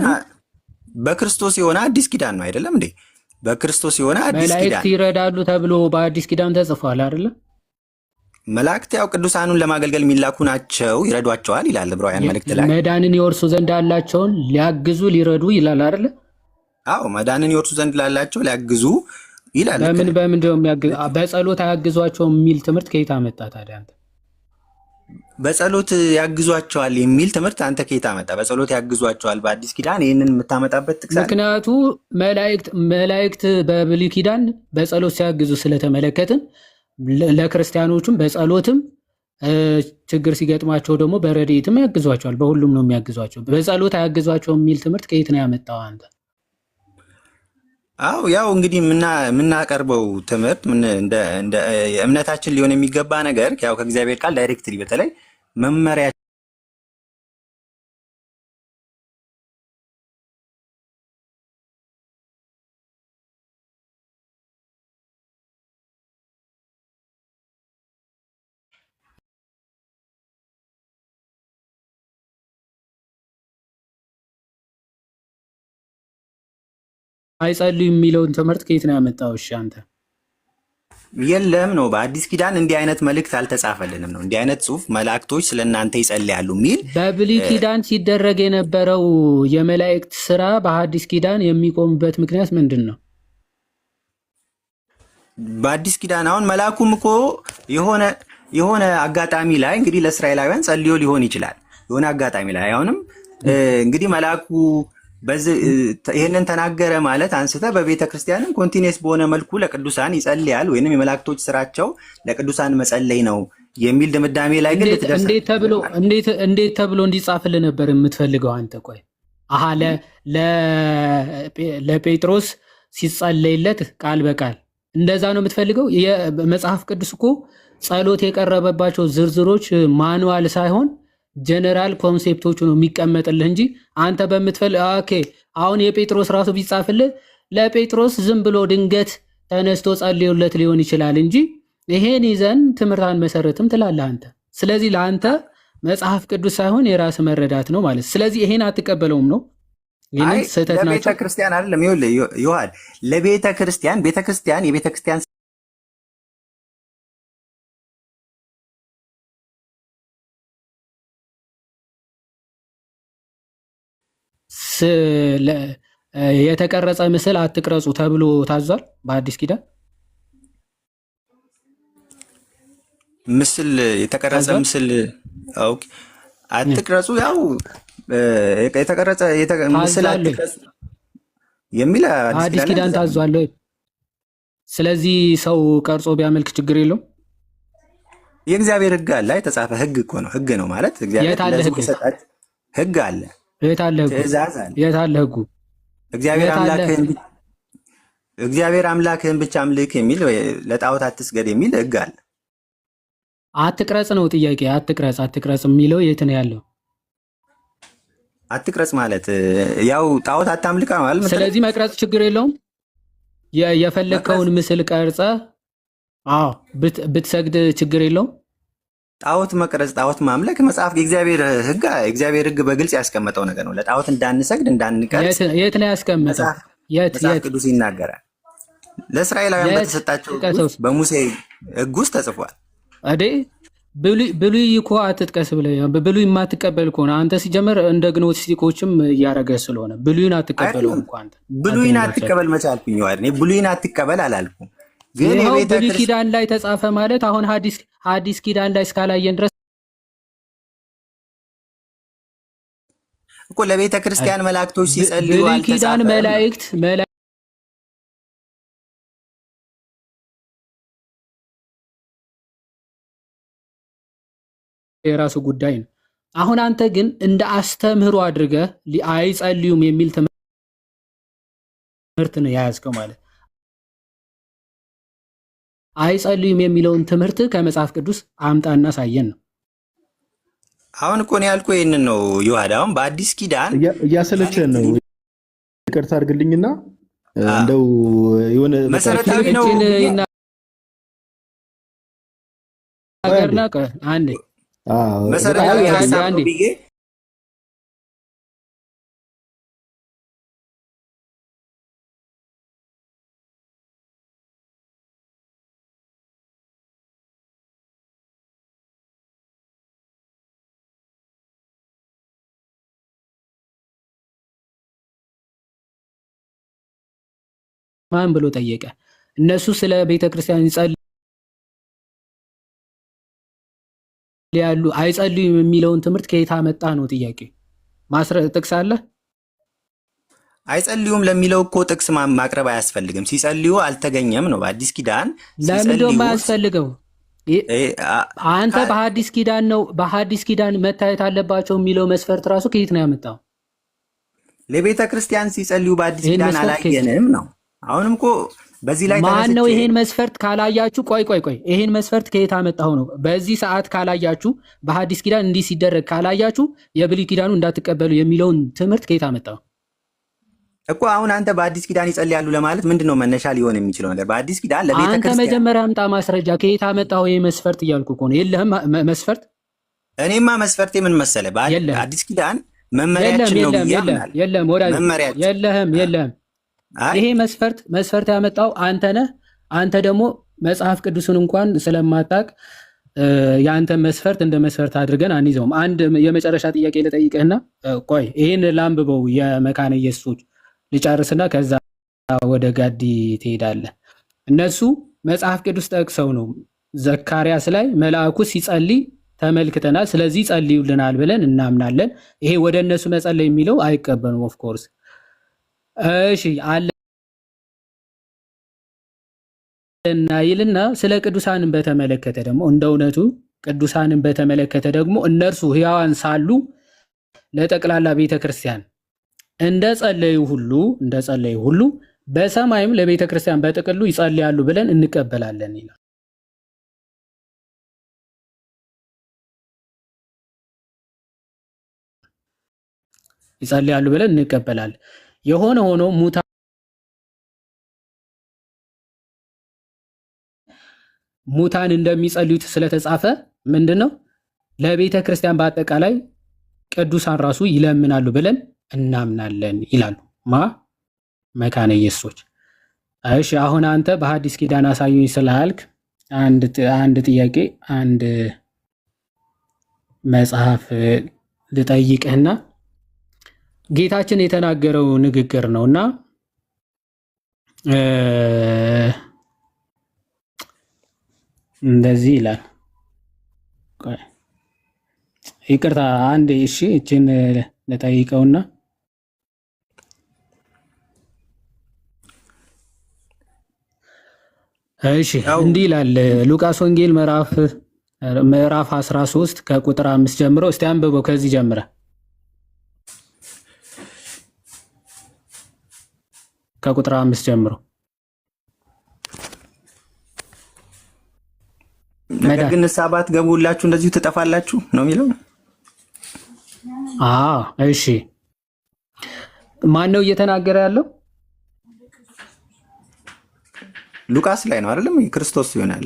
በክርስቶስ የሆነ አዲስ ኪዳን ነው አይደለም እንዴ? በክርስቶስ የሆነ አዲስ ኪዳን መላእክት ይረዳሉ ተብሎ በአዲስ ኪዳን ተጽፏል አይደለም? መላእክት ያው ቅዱሳኑን ለማገልገል የሚላኩ ናቸው፣ ይረዷቸዋል ይላል ዕብራውያን መልእክት ላይ። መዳንን ይወርሱ ዘንድ ያላቸውን ሊያግዙ ሊረዱ ይላል አይደለ? አዎ መዳንን ይወርሱ ዘንድ ላላቸው ሊያግዙ ይላል። በምን ደው በጸሎት አያግዟቸው የሚል ትምህርት ከየት አመጣ ታዲያ አንተ? በጸሎት ያግዟቸዋል የሚል ትምህርት አንተ ከየት አመጣ? በጸሎት ያግዟቸዋል በአዲስ ኪዳን ይህንን የምታመጣበት ጥቅስ? ምክንያቱ መላእክት በብሉይ ኪዳን በጸሎት ሲያግዙ ስለተመለከትን ለክርስቲያኖቹም በጸሎትም ችግር ሲገጥማቸው ደግሞ በረድኤትም ያግዟቸዋል። በሁሉም ነው የሚያግዟቸው። በጸሎት አያግዟቸው የሚል ትምህርት ከየት ነው ያመጣው አንተ? አዎ ያው እንግዲህ የምናቀርበው ትምህርት እንደ እምነታችን ሊሆን የሚገባ ነገር ያው ከእግዚአብሔር ቃል ዳይሬክትሊ በተለይ መመሪያ አይጸልዩ የሚለውን ትምህርት ከየት ነው ያመጣው? እሺ አንተ የለም ነው በአዲስ ኪዳን እንዲህ አይነት መልእክት አልተጻፈልንም ነው እንዲህ አይነት ጽሁፍ መላእክቶች ስለእናንተ ይጸልያሉ የሚል በብሉይ ኪዳን ሲደረግ የነበረው የመላእክት ስራ በሐዲስ ኪዳን የሚቆምበት ምክንያት ምንድን ነው? በአዲስ ኪዳን አሁን መልአኩም እኮ የሆነ አጋጣሚ ላይ እንግዲህ ለእስራኤላውያን ጸልዮ ሊሆን ይችላል። የሆነ አጋጣሚ ላይ አሁንም እንግዲህ መልአኩ ይህንን ተናገረ ማለት አንስተ በቤተ ክርስቲያንም ኮንቲኒየስ በሆነ መልኩ ለቅዱሳን ይጸልያል ወይንም የመላእክቶች ስራቸው ለቅዱሳን መጸለይ ነው የሚል ድምዳሜ ላይ ግን እንዴት ተብሎ እንዲጻፍልህ ነበር የምትፈልገው አንተ? ቆይ አሃ ለጴጥሮስ ሲጸለይለት ቃል በቃል እንደዛ ነው የምትፈልገው? የመጽሐፍ ቅዱስ እኮ ጸሎት የቀረበባቸው ዝርዝሮች ማኑዋል ሳይሆን ጀነራል ኮንሴፕቶቹ ነው የሚቀመጥልህ እንጂ አንተ በምትፈልግ ኦኬ። አሁን የጴጥሮስ ራሱ ቢጻፍልህ ለጴጥሮስ ዝም ብሎ ድንገት ተነስቶ ጸልዮለት ሊሆን ይችላል እንጂ ይሄን ይዘን ትምህርት አንመሰረትም ትላለህ አንተ። ስለዚህ ለአንተ መጽሐፍ ቅዱስ ሳይሆን የራስ መረዳት ነው ማለት። ስለዚህ ይሄን አትቀበለውም ነው? ይሄን ስህተት ናቸው። ለቤተ ክርስቲያን አይደለም ይኸውልህ፣ ለቤተ ክርስቲያን የቤተ ክርስቲያን የተቀረጸ ምስል አትቅረጹ ተብሎ ታዟል በአዲስ ኪዳን። ምስል የተቀረጸ ምስል አትቅረጹ፣ ያው የተቀረጸ ምስል አትቅረጹ የሚል አዲስ ኪዳን ታዟል። ስለዚህ ሰው ቀርጾ ቢያመልክ ችግር የለውም። የእግዚአብሔር ሕግ አለ፣ የተጻፈ ሕግ እኮ ነው። ሕግ ነው ማለት እግዚአብሔር ለሕዝቡ የሰጣት ሕግ አለ። ትእዛዝ አለ። የት አለ ሕጉ? እግዚአብሔር አምላክህን ብቻ አምልክ የሚል ለጣዖት አትስገድ የሚል ሕግ አለ። አትቅረጽ ነው ጥያቄ። አትቅረጽ የሚለው የት ነው ያለው? አትቅረጽ ማለት ያው ጣዖት አታምልካ ማለት። ስለዚህ መቅረጽ ችግር የለውም። የፈለግከውን ምስል ቀርጸ ብትሰግድ ችግር የለውም። ጣዖት መቅረጽ፣ ጣዖት ማምለክ መጽሐፍ የእግዚአብሔር ሕግ በግልጽ ያስቀመጠው ነገር ነው። ለጣዖት እንዳንሰግድ እንዳንቀርጽ የት ነው ያስቀመጠው? መጽሐፍ ቅዱስ ይናገራል። ለእስራኤላውያን በተሰጣቸው በሙሴ ሕግ ውስጥ ተጽፏል። ብሉይ እኮ አትጥቀስ ብለህ ብሉይ የማትቀበል ከሆነ አንተ ሲጀመር እንደ ግኖስቲኮችም እያደረገ ስለሆነ ብሉይን አትቀበለውም እኮ አንተ። ብሉይን አትቀበል መቻልኩኝ እኔ ብሉይን አትቀበል አላልኩም። ግን ብሉይ ኪዳን ላይ ተጻፈ ማለት አሁን ሐዲስ ኪዳን ላይ እስካላየን ድረስ እኮ ለቤተ ክርስቲያን መላእክቶች ሲጸልዩ ብሉይ ኪዳን መላእክት የራሱ ጉዳይ ነው። አሁን አንተ ግን እንደ አስተምህሮ አድርገህ አይጸልዩም የሚል ትምህርት ነው የያዝከው ማለት። አይጸልዩም የሚለውን ትምህርት ከመጽሐፍ ቅዱስ አምጣና ሳየን ነው። አሁን እኮ ነው ያልኩህ ይሄንን ነው ይዋዳ። አሁን በአዲስ ኪዳን እያሰለቸን ነው። ይቅርታ አድርግልኝና እንደው የሆነ መሰረታዊ ነው አገርና አንዴ መሰረታዊ ሀሳብ ነው ብዬ ማን ብሎ ጠየቀ? እነሱ ስለ ቤተ ክርስቲያን ይጸልያሉ አይጸልዩም የሚለውን ትምህርት ከየት አመጣ ነው ጥያቄ። ጥቅስ አለ? አይጸልዩም ለሚለው እኮ ጥቅስ ማቅረብ አያስፈልግም። ሲጸልዩ አልተገኘም ነው በአዲስ ኪዳን። ለምንድነው የማያስፈልገው? አንተ በሐዲስ ኪዳን መታየት አለባቸው የሚለው መስፈርት ራሱ ከየት ነው ያመጣው? ለቤተ ክርስቲያን ሲጸልዩ በአዲስ ኪዳን አላየንም ነው። አሁንም እኮ በዚህ ላይ ማን ነው ይሄን መስፈርት ካላያችሁ? ቆይ ይሄን መስፈርት ከየት አመጣው ነው? በዚህ ሰዓት ካላያችሁ በሐዲስ ኪዳን እንዲህ ሲደረግ ካላያችሁ የብሉይ ኪዳኑ እንዳትቀበሉ የሚለውን ትምህርት ከየት አመጣው እኮ? አሁን አንተ በአዲስ ኪዳን ይጸልያሉ ለማለት ምንድነው መነሻ ሊሆን የሚችለው ነገር? በአዲስ ኪዳን ለቤተ ክርስቲያን አንተ መጀመሪያ አምጣ ማስረጃ። ከየት አመጣው ይሄ መስፈርት እያልኩ እኮ ነው። የለህም መስፈርት? እኔማ መስፈርቴ ምን መሰለ? በአዲስ ኪዳን መመሪያችን ነው ብዬ አምናለሁ። የለም ወዳጅ፣ የለህም ይሄ መስፈርት ያመጣው አንተ ነህ። አንተ ደግሞ መጽሐፍ ቅዱስን እንኳን ስለማታቅ የአንተ መስፈርት እንደ መስፈርት አድርገን አንይዘውም። አንድ የመጨረሻ ጥያቄ ልጠይቅህና ቆይ ይህን ላንብበው የመካነ ኢየሱሶች ልጨርስና ከዛ ወደ ጋዲ ትሄዳለህ። እነሱ መጽሐፍ ቅዱስ ጠቅሰው ነው ዘካርያስ ላይ መልአኩ ሲጸልይ ተመልክተናል፣ ስለዚህ ጸልዩልናል ብለን እናምናለን። ይሄ ወደ እነሱ መጸለይ የሚለው አይቀበሉም። ኦፍኮርስ እሺ አለ እና ይልና ስለ ቅዱሳንን በተመለከተ ደግሞ እንደ እውነቱ ቅዱሳንን በተመለከተ ደግሞ እነርሱ ሕያዋን ሳሉ ለጠቅላላ ቤተክርስቲያን እንደጸለዩ ሁሉ በሰማይም ለቤተክርስቲያን በጥቅሉ ይጸልያሉ ብለን እንቀበላለን ይላል። ይጸልያሉ ብለን እንቀበላለን። የሆነ ሆኖ ሙታን እንደሚጸልዩት ስለተጻፈ ምንድነው ለቤተ ክርስቲያን በአጠቃላይ ቅዱሳን ራሱ ይለምናሉ ብለን እናምናለን ይላሉ መካነ ኢየሱሶች። እሺ አሁን አንተ በሐዲስ ኪዳን አሳዩኝ ስላልክ አንድ ጥያቄ አንድ መጽሐፍ ልጠይቅህና ጌታችን የተናገረው ንግግር ነውና እንደዚህ ይላል። ይቅርታ አንዴ እሺ እችን ልጠይቀውና እሺ እንዲህ ይላል ሉቃስ ወንጌል ምዕራፍ 13 ከቁጥር 5 ጀምሮ እስቲ አንብበው ከዚህ ጀምረ ከቁጥር 5 ጀምሮ ነገር ግን ንስሐ ባትገቡ ሁላችሁ እንደዚሁ ትጠፋላችሁ ነው የሚለው። እሺ ማን ነው እየተናገረ ያለው? ሉቃስ ላይ ነው አይደለም? ክርስቶስ ይሆናል።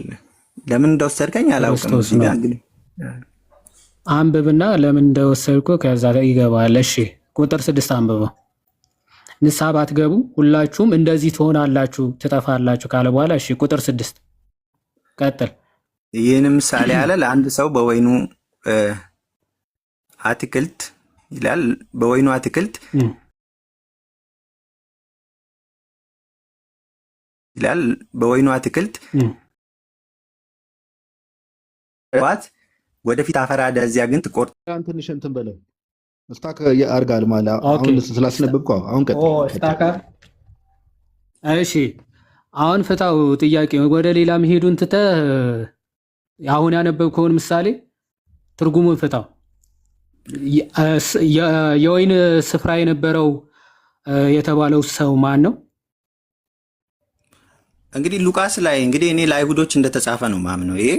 ለምን እንደወሰድከኝ አላውቅም። አንብብና ለምን እንደወሰድኩ ከዛ ይገባል። እሺ ቁጥር 6 አንብበው። ንስሐ ባትገቡ ሁላችሁም እንደዚህ ትሆናላችሁ ትጠፋላችሁ ካለ በኋላ እሺ ቁጥር 6 ቀጥል። ይህንም ምሳሌ ያለ ለአንድ ሰው በወይኑ አትክልት ይላል። በወይኑ አትክልት ይላል። በወይኑ አትክልት ዋት ወደፊት አፈራደ እዚያ ግን ትቆርጥ ትንሽ እንትን በለው ስታክ ያርጋል ማለት አሁን ስላስነበብኩ አሁን ቀጥል። እሺ አሁን ፍታው ጥያቄ ወደ ሌላ መሄዱን ትተህ አሁን ያነበብከውን ምሳሌ ትርጉሙን ፍታው። የወይን ስፍራ የነበረው የተባለው ሰው ማን ነው? እንግዲህ ሉቃስ ላይ እንግዲህ እኔ ለአይሁዶች እንደተጻፈ ነው ማምነው። ይሄ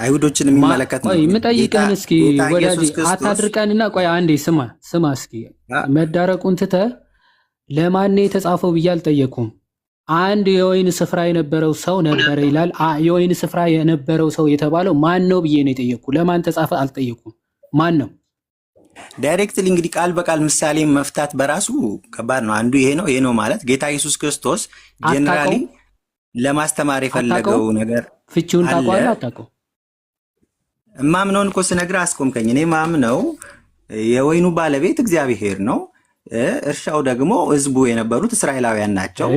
አይሁዶችን የሚመለከት ነው። የምጠይቅህን እስኪ ወዳጅ አታድርቀንና ቆይ አንዴ ስማ እስኪ መዳረቁን ትተህ ለማን ነው የተጻፈው ብዬ አልጠየኩም። አንድ የወይን ስፍራ የነበረው ሰው ነበረ ይላል። የወይን ስፍራ የነበረው ሰው የተባለው ማን ነው ብዬ ነው የጠየቅኩ። ለማን ተጻፈ አልጠየኩም። ማን ነው? ዳይሬክትሊ እንግዲህ ቃል በቃል ምሳሌ መፍታት በራሱ ከባድ ነው። አንዱ ይሄ ነው ማለት ጌታ ኢየሱስ ክርስቶስ ጀነራሊ ለማስተማር የፈለገው ነገር ፍቺውን ታውቀዋለህ? አታውቀው? እማምነውን እኮ ስነግርህ አስቆምከኝ። እኔ ማምነው የወይኑ ባለቤት እግዚአብሔር ነው። እርሻው ደግሞ ህዝቡ የነበሩት እስራኤላውያን ናቸው።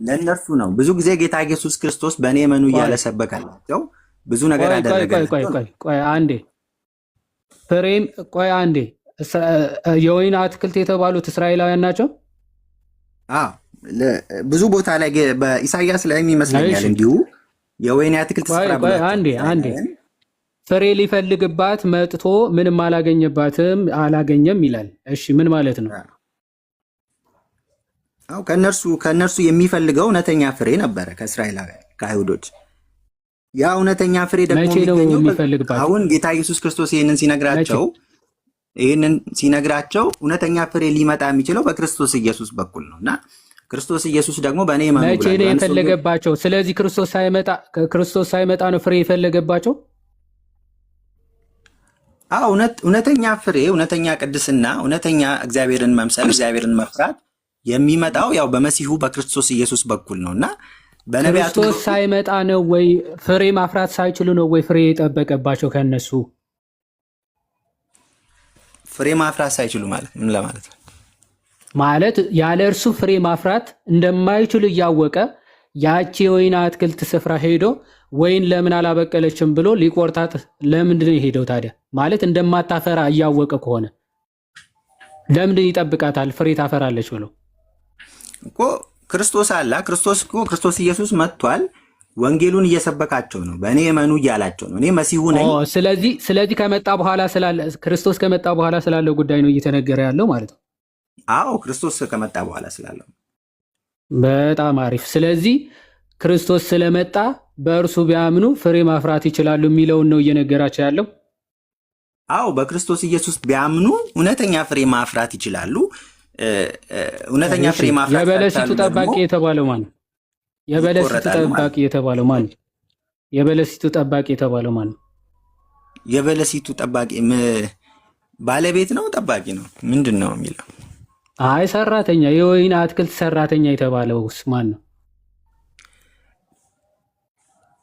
ለእነርሱ ነው ብዙ ጊዜ ጌታ ኢየሱስ ክርስቶስ በእኔ እመኑ እያለ ሰበከላቸው። ብዙ ነገር አደረገ። ቆይ አንዴ ፍሬም ቆይ አንዴ የወይን አትክልት የተባሉት እስራኤላውያን ናቸው። ብዙ ቦታ ላይ በኢሳያስ ላይ ይመስለኛል እንዲሁ የወይን አትክልት ስፍራ አንዴ ፍሬ ሊፈልግባት መጥቶ ምንም አላገኘም ይላል። እሺ ምን ማለት ነው? ከእነርሱ የሚፈልገው እውነተኛ ፍሬ ነበረ ከእስራኤላውያን ከአይሁዶች። ያ እውነተኛ ፍሬ ደግሞ የሚገኘው አሁን ጌታ ኢየሱስ ክርስቶስ ይህንን ሲነግራቸው እውነተኛ ፍሬ ሊመጣ የሚችለው በክርስቶስ ኢየሱስ በኩል ነው እና ክርስቶስ ኢየሱስ ደግሞ በእኔ መቼ ነው የፈለገባቸው? ስለዚህ ክርስቶስ ሳይመጣ ነው ፍሬ የፈለገባቸው። እውነተኛ ፍሬ፣ እውነተኛ ቅድስና፣ እውነተኛ እግዚአብሔርን መምሰል፣ እግዚአብሔርን መፍራት የሚመጣው ያው በመሲሁ በክርስቶስ ኢየሱስ በኩል ነውና በነቢያቱ ክርስቶስ ሳይመጣ ነው ወይ ፍሬ ማፍራት ሳይችሉ ነው ወይ ፍሬ የጠበቀባቸው ከነሱ? ፍሬ ማፍራት ሳይችሉ ማለት ምን ለማለት ነው? ማለት ያለ እርሱ ፍሬ ማፍራት እንደማይችሉ እያወቀ ያቺ የወይን አትክልት ስፍራ ሄዶ ወይን ለምን አላበቀለችም ብሎ ሊቆርጣት ለምንድን ነው የሄደው ታዲያ? ማለት እንደማታፈራ እያወቀ ከሆነ ለምንድን ይጠብቃታል ፍሬ ታፈራለች ብሎ? እኮ ክርስቶስ አለ። ክርስቶስ ኢየሱስ መጥቷል። ወንጌሉን እየሰበካቸው ነው። በእኔ እመኑ እያላቸው ነው። እኔ መሲሁ ነኝ። ስለዚህ ከመጣ በኋላ ክርስቶስ ከመጣ በኋላ ስላለው ጉዳይ ነው እየተነገረ ያለው ማለት ነው። አዎ ክርስቶስ ከመጣ በኋላ ስላለው። በጣም አሪፍ። ስለዚህ ክርስቶስ ስለመጣ በእርሱ ቢያምኑ ፍሬ ማፍራት ይችላሉ የሚለውን ነው እየነገራቸው ያለው። አዎ በክርስቶስ ኢየሱስ ቢያምኑ እውነተኛ ፍሬ ማፍራት ይችላሉ። እውነተኛ ፍሬ ማፍራት የበለሲቱ ጠባቂ የተባለው ማን ነው? የበለሲቱ ጠባቂ የተባለው ማን ነው? የበለሲቱ ጠባቂ የተባለው ማን ነው? የበለሲቱ ጠባቂ ባለቤት ነው? ጠባቂ ነው? ምንድን ነው የሚለው? አይ ሰራተኛ፣ የወይን አትክልት ሰራተኛ የተባለውስ ማን ነው?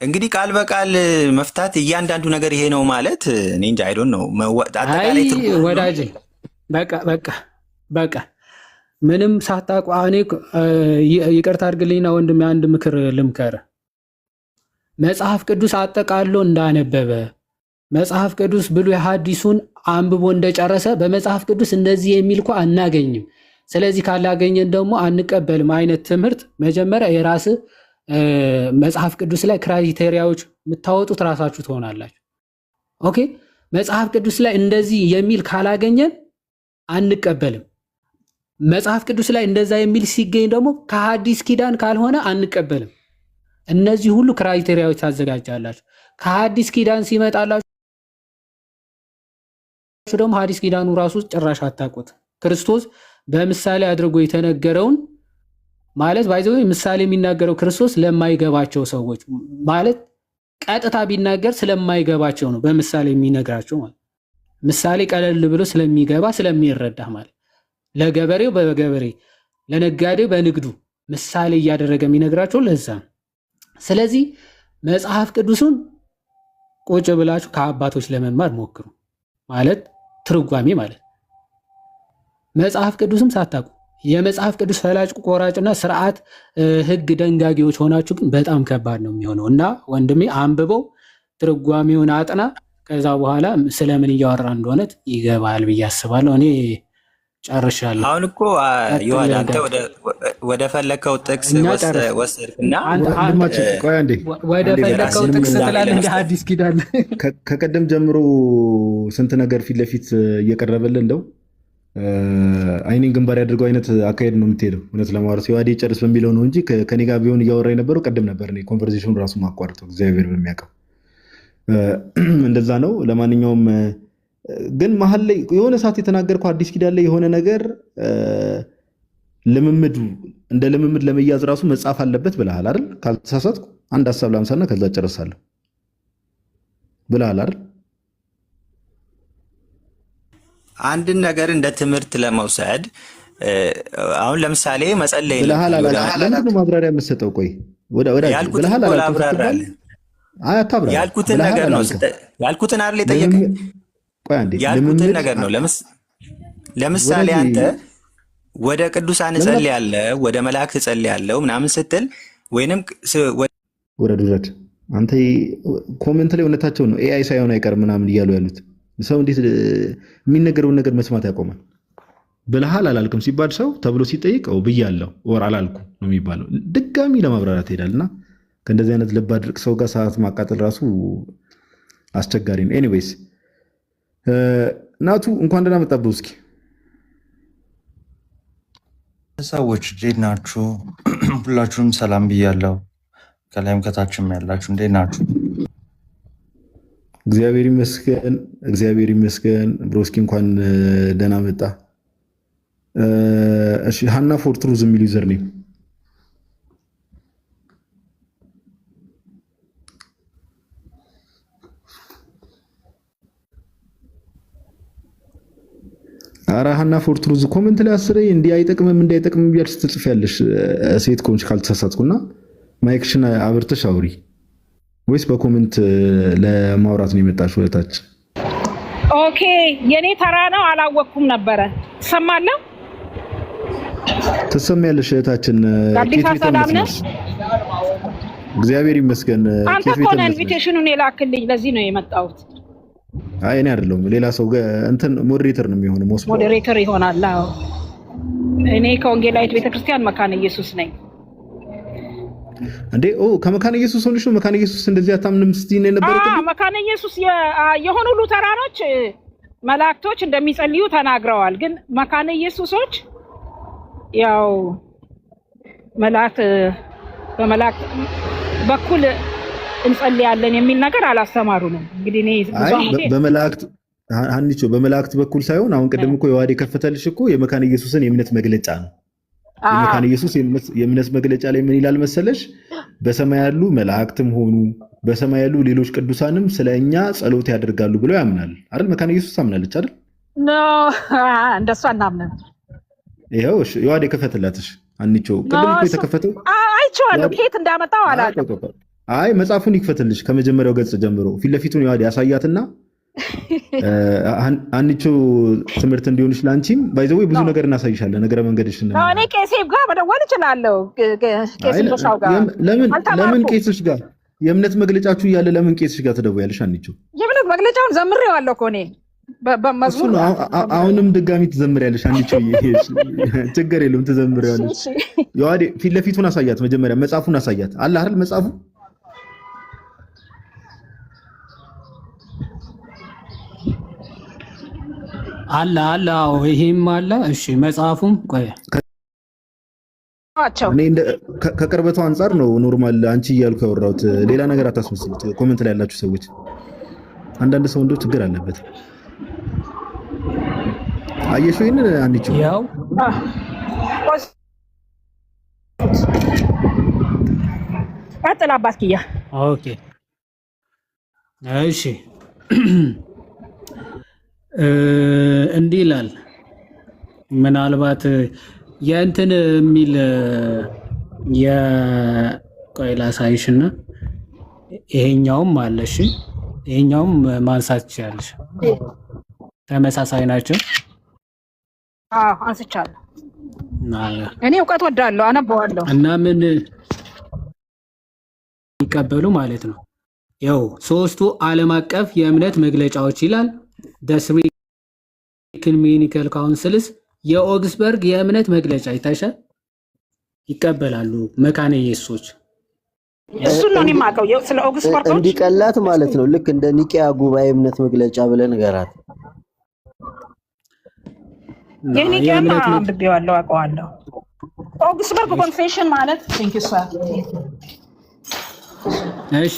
እንግዲህ ቃል በቃል መፍታት እያንዳንዱ ነገር ይሄ ነው ማለት እኔ እንጃ። አይ ዶንት ኖ አጠቃላይ ትርጉም ወዳጅ በቃ ምንም ሳታውቁ እኔ ይቅርታ አድርግልኝና ወንድሜ አንድ ምክር ልምከር። መጽሐፍ ቅዱስ አጠቃሎ እንዳነበበ መጽሐፍ ቅዱስ ብሉይ ሐዲሱን አንብቦ እንደጨረሰ በመጽሐፍ ቅዱስ እንደዚህ የሚል እኮ አናገኝም። ስለዚህ ካላገኘን ደግሞ አንቀበልም አይነት ትምህርት መጀመሪያ የራስ መጽሐፍ ቅዱስ ላይ ክራይቴሪያዎች የምታወጡት ራሳችሁ ትሆናላችሁ። ኦኬ መጽሐፍ ቅዱስ ላይ እንደዚህ የሚል ካላገኘን አንቀበልም። መጽሐፍ ቅዱስ ላይ እንደዛ የሚል ሲገኝ ደግሞ ከሐዲስ ኪዳን ካልሆነ አንቀበልም። እነዚህ ሁሉ ክራይቴሪያዎች ታዘጋጃላችሁ። ከሐዲስ ኪዳን ሲመጣላችሁ ደግሞ ሐዲስ ኪዳኑ ራሱ ጭራሽ አታውቁት። ክርስቶስ በምሳሌ አድርጎ የተነገረውን ማለት ባይዘው ምሳሌ የሚናገረው ክርስቶስ ለማይገባቸው ሰዎች ማለት ቀጥታ ቢናገር ስለማይገባቸው ነው በምሳሌ የሚነግራቸው ማለት። ምሳሌ ቀለል ብሎ ስለሚገባ ስለሚረዳ ማለት ለገበሬው በገበሬ ለነጋዴው በንግዱ ምሳሌ እያደረገ የሚነግራቸው ለዛ ነው። ስለዚህ መጽሐፍ ቅዱሱን ቁጭ ብላችሁ ከአባቶች ለመማር ሞክሩ ማለት ትርጓሜ ማለት መጽሐፍ ቅዱስም ሳታውቁ የመጽሐፍ ቅዱስ ፈላጭ ቆራጭና ስርዓት ህግ ደንጋጊዎች ሆናችሁ ግን በጣም ከባድ ነው የሚሆነው እና ወንድሜ አንብበው ትርጓሜውን አጥና። ከዛ በኋላ ስለምን እያወራ እንደሆነ ይገባል ብዬ አስባለሁ። እኔ ጨርሻለሁ። አሁን እኮ ዮሐን አንተ ወደ ፈለከው ጥቅስ ወሰድክና ወደ ፈለከው ጥቅስ ትላለህ እንደ ሐዲስ ኪዳን ከቀደም ጀምሮ ስንት ነገር ፊት ለፊት እየቀረበልን እንደው አይኔን ግንባር ያድርገው አይነት አካሄድ ነው የምትሄደው። እውነት ለማውራት ሲዋዲ ጨርስ በሚለው ነው እንጂ ከኔ ጋር ቢሆን እያወራ የነበረው ቀደም ነበር። እኔ ኮንቨርሴሽኑ ራሱ ማቋርጠው እግዚአብሔር በሚያውቀው እንደዛ ነው። ለማንኛውም ግን መሀል ላይ የሆነ ሰዓት የተናገርከው አዲስ ኪዳን ላይ የሆነ ነገር ልምምዱ እንደ ልምምድ ለመያዝ ራሱ መጻፍ አለበት ብለሃል አይደል? ካልተሳሳትኩ አንድ ሐሳብ ላምሳና ከዛ ጨርሳለሁ ብለሃል አይደል? አንድን ነገር እንደ ትምህርት ለመውሰድ አሁን ለምሳሌ መጸለይ ብለሃል ለምንድን ነው ማብራሪያ የምትሰጠው? ቆይ ብለሃል ያልኩትን ነገር ነው ያልኩትን አይደል የጠየቀኝ? ቆይ አንዴ ያልኩትን ነገር ነው። ለምሳሌ አንተ ወደ ቅዱሳን እጸልያለሁ ወደ መላእክት እጸልያለሁ ምናምን ስትል ወይንም ወረድ አንተ ኮሜንት ላይ እውነታቸው ነው ኤአይ ሳይሆን አይቀርም ምናምን እያሉ ያሉት ሰው እንዴት የሚነገረውን ነገር መስማት ያቆማል? ብለሃል አላልክም ሲባል ሰው ተብሎ ሲጠይቀው ብያለሁ ወር አላልኩም ነው የሚባለው። ድጋሚ ለማብራራት ይሄዳልና ከእንደዚህ አይነት ልብ አድርቅ ሰው ጋር ሰዓት ማቃጠል ራሱ አስቸጋሪ ነው። ኤኒዌይስ ናቱ እንኳን ደህና መጣብህ። እስኪ ሰዎች እንዴት ናችሁ? ሁላችሁም ሰላም ብያለሁ። ከላይም ከታችም ያላችሁ እንዴት ናችሁ? እግዚአብሔር ይመስገን፣ እግዚአብሔር ይመስገን። ብሮስኪ እንኳን ደህና መጣ። እሺ ሃና ፎር ትሩዝ የሚል ዩዘር ኔም አራሃና ፎርትሩዝ ኮሜንት ላይ አስሬ እንዲህ አይጠቅምም እንዳይጠቅምም ቢያልሽ ትጽፊያለሽ። ሴት ኮንች ካልተሳሳትኩና ማይክሽን አብርተሽ አውሪ ወይስ በኮሜንት ለማውራት ነው የመጣሽው እህታችን? ኦኬ የኔ ተራ ነው። አላወቅኩም ነበረ። ትሰማለህ? ትሰሚያለሽ እህታችን። አዲስ ሰላም ነህ? እግዚአብሔር ይመስገን። አንተ እኮ ነህ ኢንቪቴሽኑን የላክልኝ። ለዚህ ነው የመጣሁት። አይ እኔ አይደለሁም ሌላ ሰው እንትን ሞዴሬተር ነው የሚሆነው። ሞዴሬተር ይሆናል። አዎ እኔ ከወንጌላዊት ቤተክርስቲያን መካነ ኢየሱስ ነኝ። እንዴ ከመካነ ኢየሱስ ሆነሽ ነው? መካነ ኢየሱስ እንደዚህ አታምንም ስትይ ነው የነበረው? መካነ ኢየሱስ የሆኑ ሉተራኖች መላእክቶች እንደሚጸልዩ ተናግረዋል። ግን መካነ ኢየሱሶች ያው መላእክት በመላእክት በኩል እንጸልያለን የሚል ነገር አላስተማሩንም። እንግዲህ እኔ በመላእክት አንቺ በመላእክት በኩል ሳይሆን አሁን ቅድም እኮ የዋዴ ከፈተልሽ እኮ የመካነ ኢየሱስን የእምነት መግለጫ ነው። የመካነ ኢየሱስ የእምነት መግለጫ ላይ ምን ይላል መሰለሽ? በሰማይ ያሉ መላእክትም ሆኑ በሰማይ ያሉ ሌሎች ቅዱሳንም ስለኛ ጸሎት ያደርጋሉ ብለው ያምናል አይደል? መካነ ኢየሱስ ታምናለች አይደል? እንደሷ እናምናለን። ይኸው እሺ የዋዴ ከፈተላትሽ አንቺ ቅድም እኮ የተከፈተው አይቼዋለሁ። ከየት እንዳመጣው አላውቅም። አይ መጽሐፉን ይክፈትልሽ ከመጀመሪያው ገጽ ጀምሮ ፊት ለፊቱን የዋዴ ያሳያትና አንቺ ትምህርት እንዲሆንሽ ላንቺም ባይዘው ብዙ ነገር እናሳይሻለን። ነገረ መንገድሽ ነው። እኔ ቄሴብ ጋር መደወል እችላለሁ። ቄስሽ ጋር ለምን ቄስሽ ጋር የእምነት መግለጫችሁ እያለ ለምን ቄስሽ ጋር ትደውያለሽ? አንቺ የእምነት መግለጫውን ዘምሬዋለሁ እኮ እኔ በመዝሙር። አሁንም ድጋሚ ትዘምሪያለሽ። አንቺ ችግር የለውም ትዘምሪያለሽ። የዋዴ ፊት ለፊቱን አሳያት። መጀመሪያ መጽሐፉን አሳያት። አለ አይደል መጽሐፉ አለ አለ። አዎ ይሄም አለ። እሺ መጽሐፉም ቆይ እኔ ከቅርበቱ አንፃር ነው ኖርማል አንቺ እያልኩ ያወራሁት። ሌላ ነገር አታስመስሉት። ኮሜንት ላይ ያላችሁ ሰዎች አንዳንድ ሰው እንደው ችግር አለበት። አየሽው? ይሄን አንቺ ያው አጥላባት ኪያ ኦኬ እሺ እንዲህ ይላል። ምናልባት የእንትን የሚል የቆይ ላሳይሽና ይሄኛውም አለ። እሺ ይሄኛውም ማንሳት ትችላለሽ። ተመሳሳይ ናቸው። አንስቻለሁ። እኔ እውቀት ወዳለሁ፣ አነበዋለሁ እና ምን ይቀበሉ ማለት ነው። ያው ሶስቱ ዓለም አቀፍ የእምነት መግለጫዎች ይላል። the three ecumenical councils የኦግስበርግ የእምነት መግለጫ ይታሻል ይቀበላሉ መካነ ኢየሱሶች። እሱን ነው የማውቀው ስለ ኦግስበርግ እንዲቀላት ማለት ነው። ልክ እንደ ኒቂያ ጉባኤ እምነት መግለጫ ብለን ነገራት። የኒቂያማ አንብቤዋለሁ፣ አውቀዋለሁ። ኦግስበርግ ኮንፌሽን ማለት ቴንክ ዩ ሰር። እሺ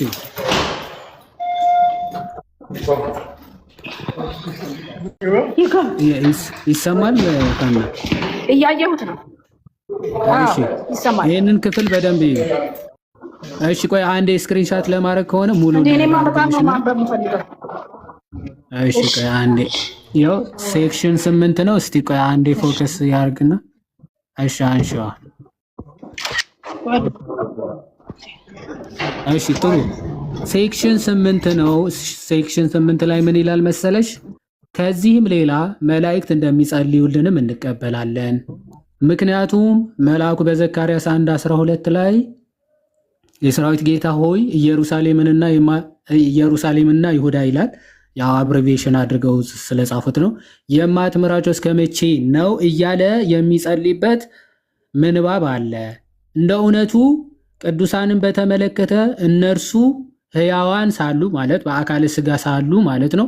ይሰማል? ታና እያየሁት ነው። እሺ ይሰማል። ይሄንን ክፍል በደንብ እዩ። እሺ ቆይ አንዴ ስክሪንሻት ለማድረግ ከሆነ ሙሉ ነው። እሺ ቆይ አንዴ ያው ሴክሽን 8 ነው። እስቲ ቆይ አንዴ ፎከስ ያርግና እሺ አንሺዋ። እሺ ጥሩ ሴክሽን 8 ነው። ሴክሽን 8 ላይ ምን ይላል መሰለሽ? ከዚህም ሌላ መላእክት እንደሚጸልዩልንም እንቀበላለን። ምክንያቱም መልአኩ በዘካርያስ 1:12 ላይ የሰራዊት ጌታ ሆይ ኢየሩሳሌምና ይሁዳ ይላል። ያው አብሬቪዬሽን አድርገው ስለጻፉት ነው። የማትምራቸው እስከ መቼ ነው እያለ የሚጸልይበት ምንባብ አለ። እንደ እውነቱ ቅዱሳንን በተመለከተ እነርሱ ሕያዋን ሳሉ ማለት በአካለ ስጋ ሳሉ ማለት ነው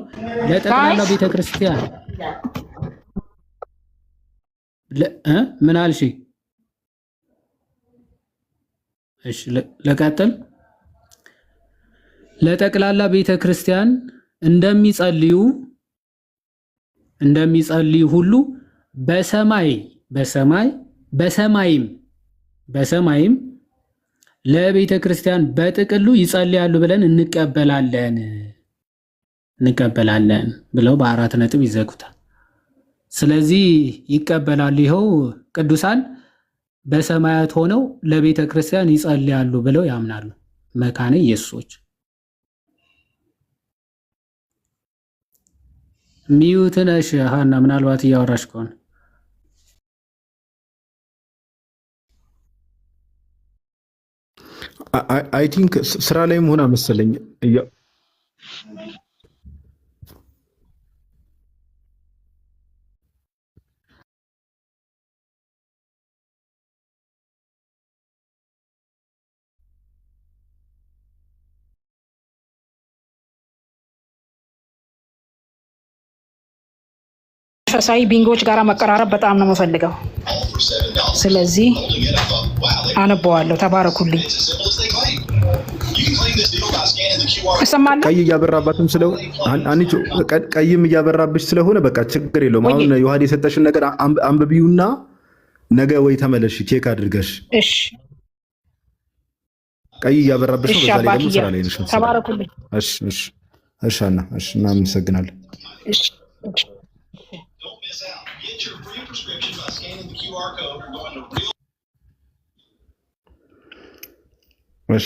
ለጠቅላላ ቤተክርስቲያን ምን አልሽ? እሺ ለቀጥል። ለጠቅላላ ቤተክርስቲያን እንደሚጸልዩ ሁሉ በሰማይም ለቤተ ክርስቲያን በጥቅሉ ይጸልያሉ ብለን እንቀበላለን ብለው በ4 ነጥብ ይዘጉታል። ስለዚህ ይቀበላሉ። ይኸው ቅዱሳን በሰማያት ሆነው ለቤተ ክርስቲያን ይጸልያሉ ብለው ያምናሉ መካነ ኢየሱሶች። ሚዩት ነሽ ሀና፣ ምናልባት እያወራሽ ከሆነ አይ ቲንክ ስራ ላይ መሆን መሰለኝ። መንፈሳዊ ቢንጎች ጋር መቀራረብ በጣም ነው የምፈልገው። ስለዚህ አነበዋለሁ። ተባረኩልኝ። እሰማለሁ። ቀይ እያበራባትም ስለሆነ አንቺ ቀይም እያበራብሽ ስለሆነ በቃ ችግር የለውም። አሁን ዮሐድ የሰጠሽን ነገር አንብቢውና ነገ ወይ ተመለሽ ቼክ አድርገሽ። እሺ ቀይ እያበራብሽ ነው። በዛ ላይ ደግሞ ስራ ላይ ነሽ። ተባረኩልኝ። እሺ እሺ እሺ አና እሺ እናመሰግናለን። እሺ እሺ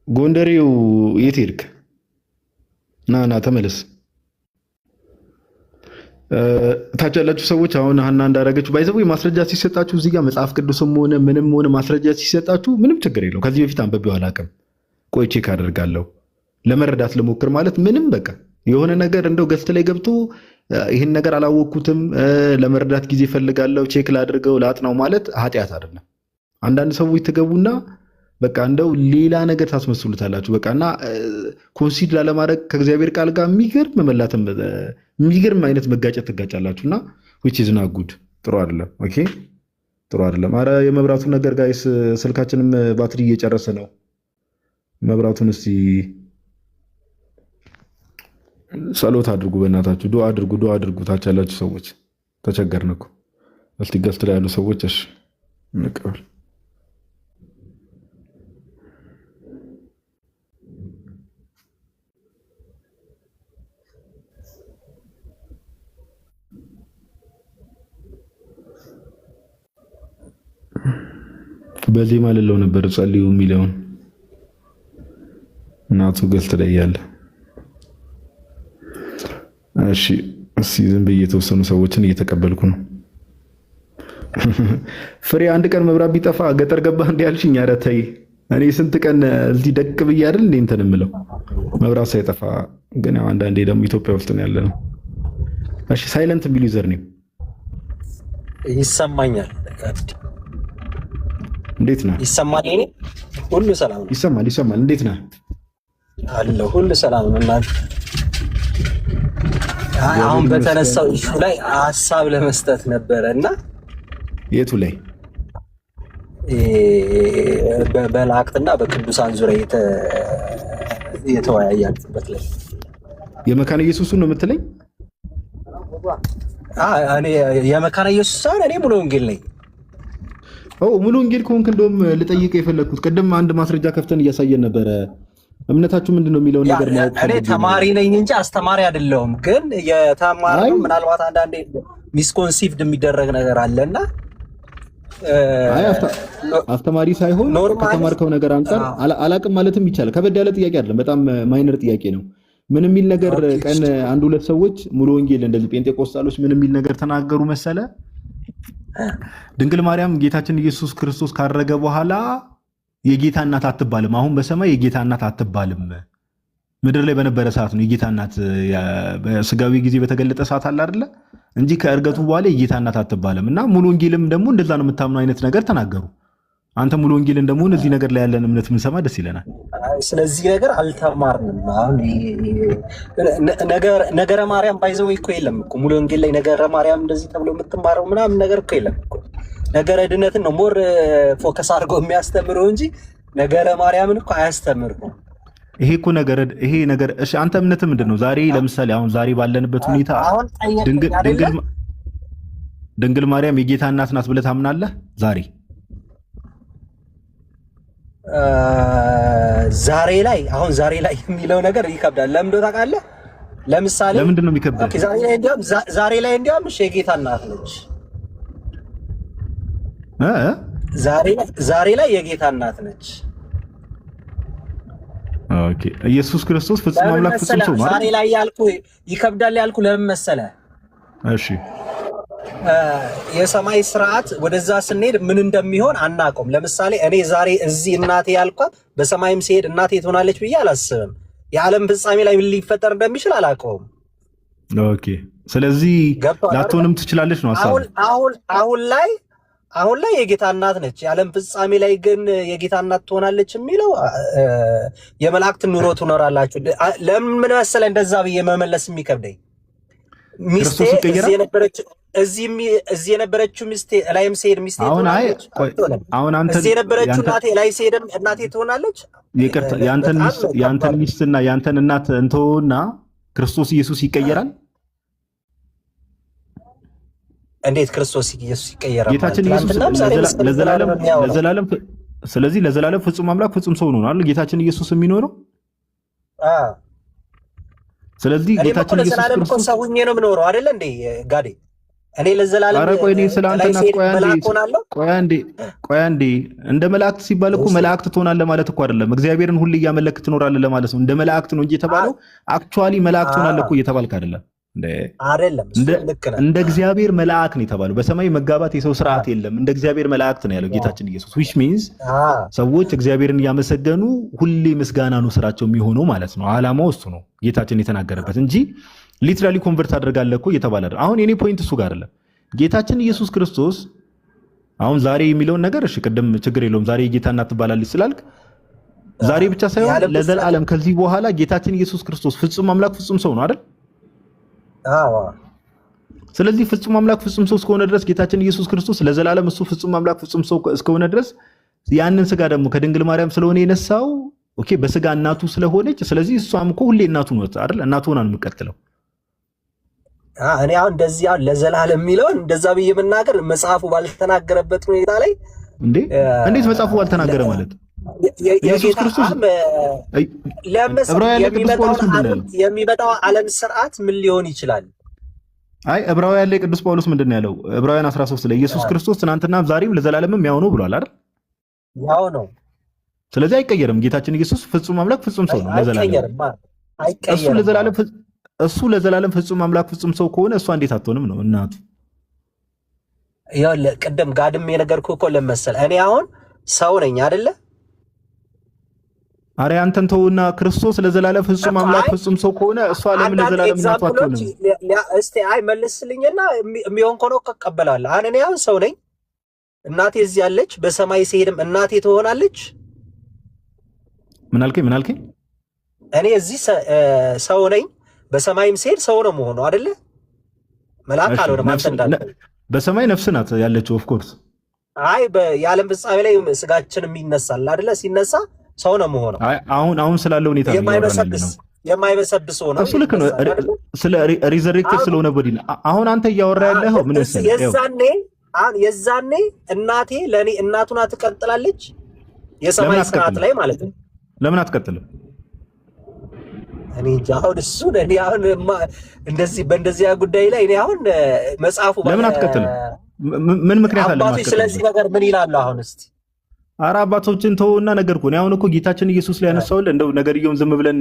ጎንደሬው የት ሄድክ? ና ተመለስ። ታች ያላችሁ ሰዎች አሁን ሀና እንዳደረገችው ባይዘው ማስረጃ ሲሰጣችሁ እዚህ ጋር መጽሐፍ ቅዱስም ሆነ ምንም ሆነ ማስረጃ ሲሰጣችሁ ምንም ችግር የለው። ከዚህ በፊት አንብቤው አላውቅም። ቆይ ቼክ አደርጋለሁ ለመረዳት ልሞክር ማለት ምንም በቃ የሆነ ነገር እንደው ገስት ላይ ገብቶ ይህን ነገር አላወቅኩትም ለመረዳት ጊዜ ፈልጋለሁ ቼክ ላድርገው ላጥናው ማለት ኃጢአት አይደለም። አንዳንድ ሰዎች ትገቡና በቃ እንደው ሌላ ነገር ታስመስሉታላችሁ። በቃና ኮንሲድ ላለማድረግ ከእግዚአብሔር ቃል ጋር የሚገርም አይነት መጋጨት ትጋጫላችሁና which is not good ጥሩ አይደለም። ኦኬ ጥሩ አይደለም። አረ የመብራቱን ነገር ጋይስ ስልካችንም ባትሪ እየጨረሰ ነው። መብራቱን እስቲ ጸሎት አድርጉ፣ በእናታችሁ ዱአ አድርጉ። ታች ያላችሁ ሰዎች ተቸገርን እኮ። እስቲ ገስት ላይ ያሉ ሰዎች እሺ እንቀበል። በዚህ ማለለው ነበር ጸልዩ የሚለውን እናቱ ገስት ላይ ያለ። እሺ እስቲ ዝም ብዬ የተወሰኑ ሰዎችን እየተቀበልኩ ነው። ፍሬ አንድ ቀን መብራት ቢጠፋ ገጠር ገባህ እንዴ ያልሽኝ? ኧረ ተይ፣ እኔ ስንት ቀን እዚህ ደቅ ብዬ አይደል እንዴ እንትን የምለው መብራት ሳይጠፋ። ግን ያው አንዳንዴ ደግሞ ኢትዮጵያ ውስጥ ነው ያለነው። እሺ ሳይለንት የሚሉ ዩዘር ነው ይሰማኛል። እንዴት ነህ? ይሰማል? እኔ ሁሉ ሰላም ነው። ይሰማል። እንዴት ነህ? አለሁ፣ ሁሉ ሰላም ነው። እናንተ አሁን በተነሳው ኢሹ ላይ ሀሳብ ለመስጠት ነበረ እና የቱ ላይ? በመላእክትና በቅዱሳን ዙሪያ የተወያያችሁበት ላይ የመካነ ኢየሱስን ነው የምትለኝ? እኔ የመካነ ኢየሱስ ሳይሆን እኔ ሙሉ ወንጌል ነኝ። ሙሉ ወንጌል ከሆንክ እንደውም ልጠይቅ የፈለግኩት ቅድም አንድ ማስረጃ ከፍተን እያሳየን ነበረ። እምነታችሁ ምንድን ነው የሚለውን ነገር ማወቅ እኔ ተማሪ ነኝ እንጂ አስተማሪ አይደለሁም። ግን የተማሪው ምናልባት አንዳንዴ ሚስኮንሲቭድ የሚደረግ ነገር አለና አስተማሪ ሳይሆን ከተማርከው ነገር አንፃር አላቅም ማለትም ይቻላል። ከበድ ያለ ጥያቄ አይደለም፣ በጣም ማይነር ጥያቄ ነው። ምን የሚል ነገር ቀን አንድ ሁለት ሰዎች ሙሉ ወንጌል እንደዚህ ጴንጤቆስጣሎች ምን የሚል ነገር ተናገሩ መሰለ? ድንግል ማርያም ጌታችን ኢየሱስ ክርስቶስ ካረገ በኋላ የጌታ እናት አትባልም። አሁን በሰማይ የጌታ እናት አትባልም። ምድር ላይ በነበረ ሰዓት ነው የጌታ እናት፣ በስጋዊ ጊዜ በተገለጠ ሰዓት አለ አይደለ እንጂ ከእርገቱ በኋላ የጌታ እናት አትባልም። እና ሙሉ ወንጌልም ደግሞ እንደዛ ነው የምታምኑ አይነት ነገር ተናገሩ። አንተ ሙሉ ወንጌልን ደግሞ እዚህ ነገር ላይ ያለን እምነት ምንሰማ ደስ ይለናል። ስለዚህ ነገር አልተማርንም። አሁን ነገረ ማርያም ባይዘው እኮ የለም እኮ ሙሉ ወንጌል ላይ ነገረ ማርያም እንደዚህ ተብሎ የምትማረው ምናምን ነገር እኮ የለም እኮ። ነገረ ድነትን ነው ሞር ፎከስ አድርገው የሚያስተምረው እንጂ ነገረ ማርያምን እኮ አያስተምርም። ይሄ ነገር እሺ፣ አንተ እምነት ምንድን ነው? ዛሬ ለምሳሌ አሁን ዛሬ ባለንበት ሁኔታ ድንግል ማርያም የጌታ እናት ናት ብለህ ታምናለህ? ዛሬ ላይ የሚለው ነገር ይከብዳል። ለምን እንደው ታውቃለህ? ለምሳሌ ለምንድን ነው የሚከብደው? ኦኬ ዛሬ ላይ እንዲያውም እሺ የጌታ እናት ነች። ዛሬ ላይ የጌታ እናት ነች። ኦኬ ኢየሱስ ክርስቶስ ፍጹም አምላክ ፍጹም ሰው ማለት ዛሬ ላይ ያልኩ ይከብዳል ያልኩ ለምን መሰለህ? እሺ የሰማይ ስርዓት ወደዛ ስንሄድ ምን እንደሚሆን አናውቅም። ለምሳሌ እኔ ዛሬ እዚህ እናቴ ያልኳት በሰማይም ሲሄድ እናቴ ትሆናለች ብዬ አላስብም። የዓለም ፍጻሜ ላይ ምን ሊፈጠር እንደሚችል አላውቀውም። ኦኬ ስለዚህ ላትሆንም ትችላለች ነው ሐሳቡ። አሁን ላይ የጌታ እናት ነች። የዓለም ፍጻሜ ላይ ግን የጌታ እናት ትሆናለች የሚለው የመላእክት ኑሮ ትኖራላችሁ። ለምን መሰለህ እንደዛ ብዬ መመለስ የሚከብደኝ? ሚስቴ እዚህ የነበረችው ሚስቴ ላይም ሲሄድ ሚስቴ ትሆናለች። አሁን አንተ እዚህ የነበረችው እናቴ ላይ ሲሄድ እናቴ ትሆናለች። ይቅርታ ያንተን ሚስትና ያንተን እናት እንተውና ክርስቶስ ኢየሱስ ይቀየራል? እንዴት ክርስቶስ ኢየሱስ ይቀየራል? ጌታችን ኢየሱስ ለዘላለም ስለዚህ ለዘላለም ፍጹም አምላክ ፍጹም ሰው ነው አይደል ጌታችን ኢየሱስ የሚኖረው? ስለዚህ ጌታችን ኢየሱስ ክርስቶስ ሰው ሆኜ ነው የምኖረው አይደል እንዴ ጋዴ? እኔ ለዘላለም ቆይ አንዴ እንደ መላእክት ሲባል እኮ መላእክት ትሆናለህ ማለት እኮ አይደለም። እግዚአብሔርን ሁሌ እያመለክ ትኖራለህ ለማለት ነው። እንደ መላእክት ነው እንጂ የተባለው አክቹአሊ መላእክት ትሆናለህ እኮ እየተባልክ አይደለም። እንደ እግዚአብሔር መልአክ ነው የተባለው። በሰማይ መጋባት የሰው ስርዓት የለም። እንደ እግዚአብሔር መላእክት ነው ያለው ጌታችን ኢየሱስ። which means ሰዎች እግዚአብሔርን እያመሰገኑ ሁሌ ምስጋና ነው ስራቸው የሚሆነው ማለት ነው። ዓላማው እሱ ነው ጌታችን የተናገረበት እንጂ ሊትራሊ ኮንቨርት አድርጋለህ እኮ እየተባለ አይደል። አሁን የኔ ፖይንት እሱ ጋር አይደለም። ጌታችን ኢየሱስ ክርስቶስ አሁን ዛሬ የሚለውን ነገር እሺ ቅድም ችግር የለውም ዛሬ የጌታ እናት ትባላለች ስላልክ ዛሬ ብቻ ሳይሆን ለዘላለም ከዚህ በኋላ ጌታችን ኢየሱስ ክርስቶስ ፍጹም አምላክ ፍጹም ሰው ነው አይደል? ስለዚህ ፍጹም አምላክ ፍጹም ሰው እስከሆነ ድረስ ጌታችን ኢየሱስ ክርስቶስ ለዘላለም እሱ ፍጹም አምላክ ፍጹም ሰው እስከሆነ ድረስ ያንን ስጋ ደግሞ ከድንግል ማርያም ስለሆነ የነሳው ኦኬ በስጋ እናቱ ስለሆነች ስለዚህ እሷም እኮ ሁሌ እናቱ ነው አይደል? እናቱ ሆና ነው የምትቀጥለው። እኔ አሁን እንደዚህ አሁን ለዘላለም የሚለውን እንደዛ ብዬ መናገር መጽሐፉ ባልተናገረበት ሁኔታ ላይ እንዴት መጽሐፉ ባልተናገረ ማለት ኢየሱስ ክርስቶስ የሚመጣው ዓለም ስርዓት ምን ሊሆን ይችላል? አይ ዕብራውያን ላይ ቅዱስ ጳውሎስ ምንድን ነው ያለው? ዕብራውያን 13 ላይ ኢየሱስ ክርስቶስ ትናንትና ዛሬም ለዘላለምም ያው ነው ብሏል አይደል? ያው ነው። ስለዚህ አይቀየርም። ጌታችን ኢየሱስ ፍጹም አምላክ ፍጹም ሰው ነው ለዘላለም። እሱ ለዘላለም ፍጹም አምላክ ፍጹም ሰው ከሆነ እሷ እንዴት አትሆንም ነው እናቱ? ያው ቅድም ጋድም የነገርኩህ እኮ ለመሰል እኔ አሁን ሰው ነኝ አይደለ? አሬ አንተን ተውና ክርስቶስ ለዘላለም ፍጹም አምላክ ፍጹም ሰው ከሆነ እሷ ለምን ለዘላለም እናቱ አትሆንም? እስቲ አይ መልስልኝና የሚሆን ከሆነ እቀበላለሁ። እኔ አሁን ሰው ነኝ፣ እናቴ እዚህ ያለች፣ በሰማይ ሲሄድም እናቴ ትሆናለች። ምን አልከኝ? እኔ እዚህ ሰው ነኝ፣ በሰማይም ሲሄድ ሰው ነው መሆኑ አይደለ? መልአክ አልሆነም። አንተ እንዳለ በሰማይ ነፍስ ናት ያለችው። ኦፍ ኮርስ አይ የዓለም ፍጻሜ ላይ ስጋችንም ይነሳል አይደለ? ሲነሳ ሰው ነው መሆኑ። አሁን ስላለው ሁኔታ የማይበሰብስ ሆነ እሱ ልክ ነው። ስለ ሪዘሬክትድ ስለሆነ ቦዲ አሁን አንተ እያወራ ያለኸው ምን መሰለህ? የዛኔ እናቴ ለኔ እናቱና ትቀጥላለች የሰማይ ስርዓት ላይ ማለት ነው። ለምን አትቀጥልም? እኔ አሁን እሱ እኔ አሁን እንደዚህ በእንደዚያ ጉዳይ ላይ እኔ አሁን መጽሐፉ ለምን አትቀጥልም? ምን ምክንያት አለ ማለት ነው? ስለዚህ ነገር ምን ይላሉ አሁን? እስቲ ኧረ አባቶችን ተውና ነገርኩህ። እኔ አሁን እኮ ጌታችን ኢየሱስ ላይ ያነሳውልህ እንደው ነገርየውን ዝም ብለን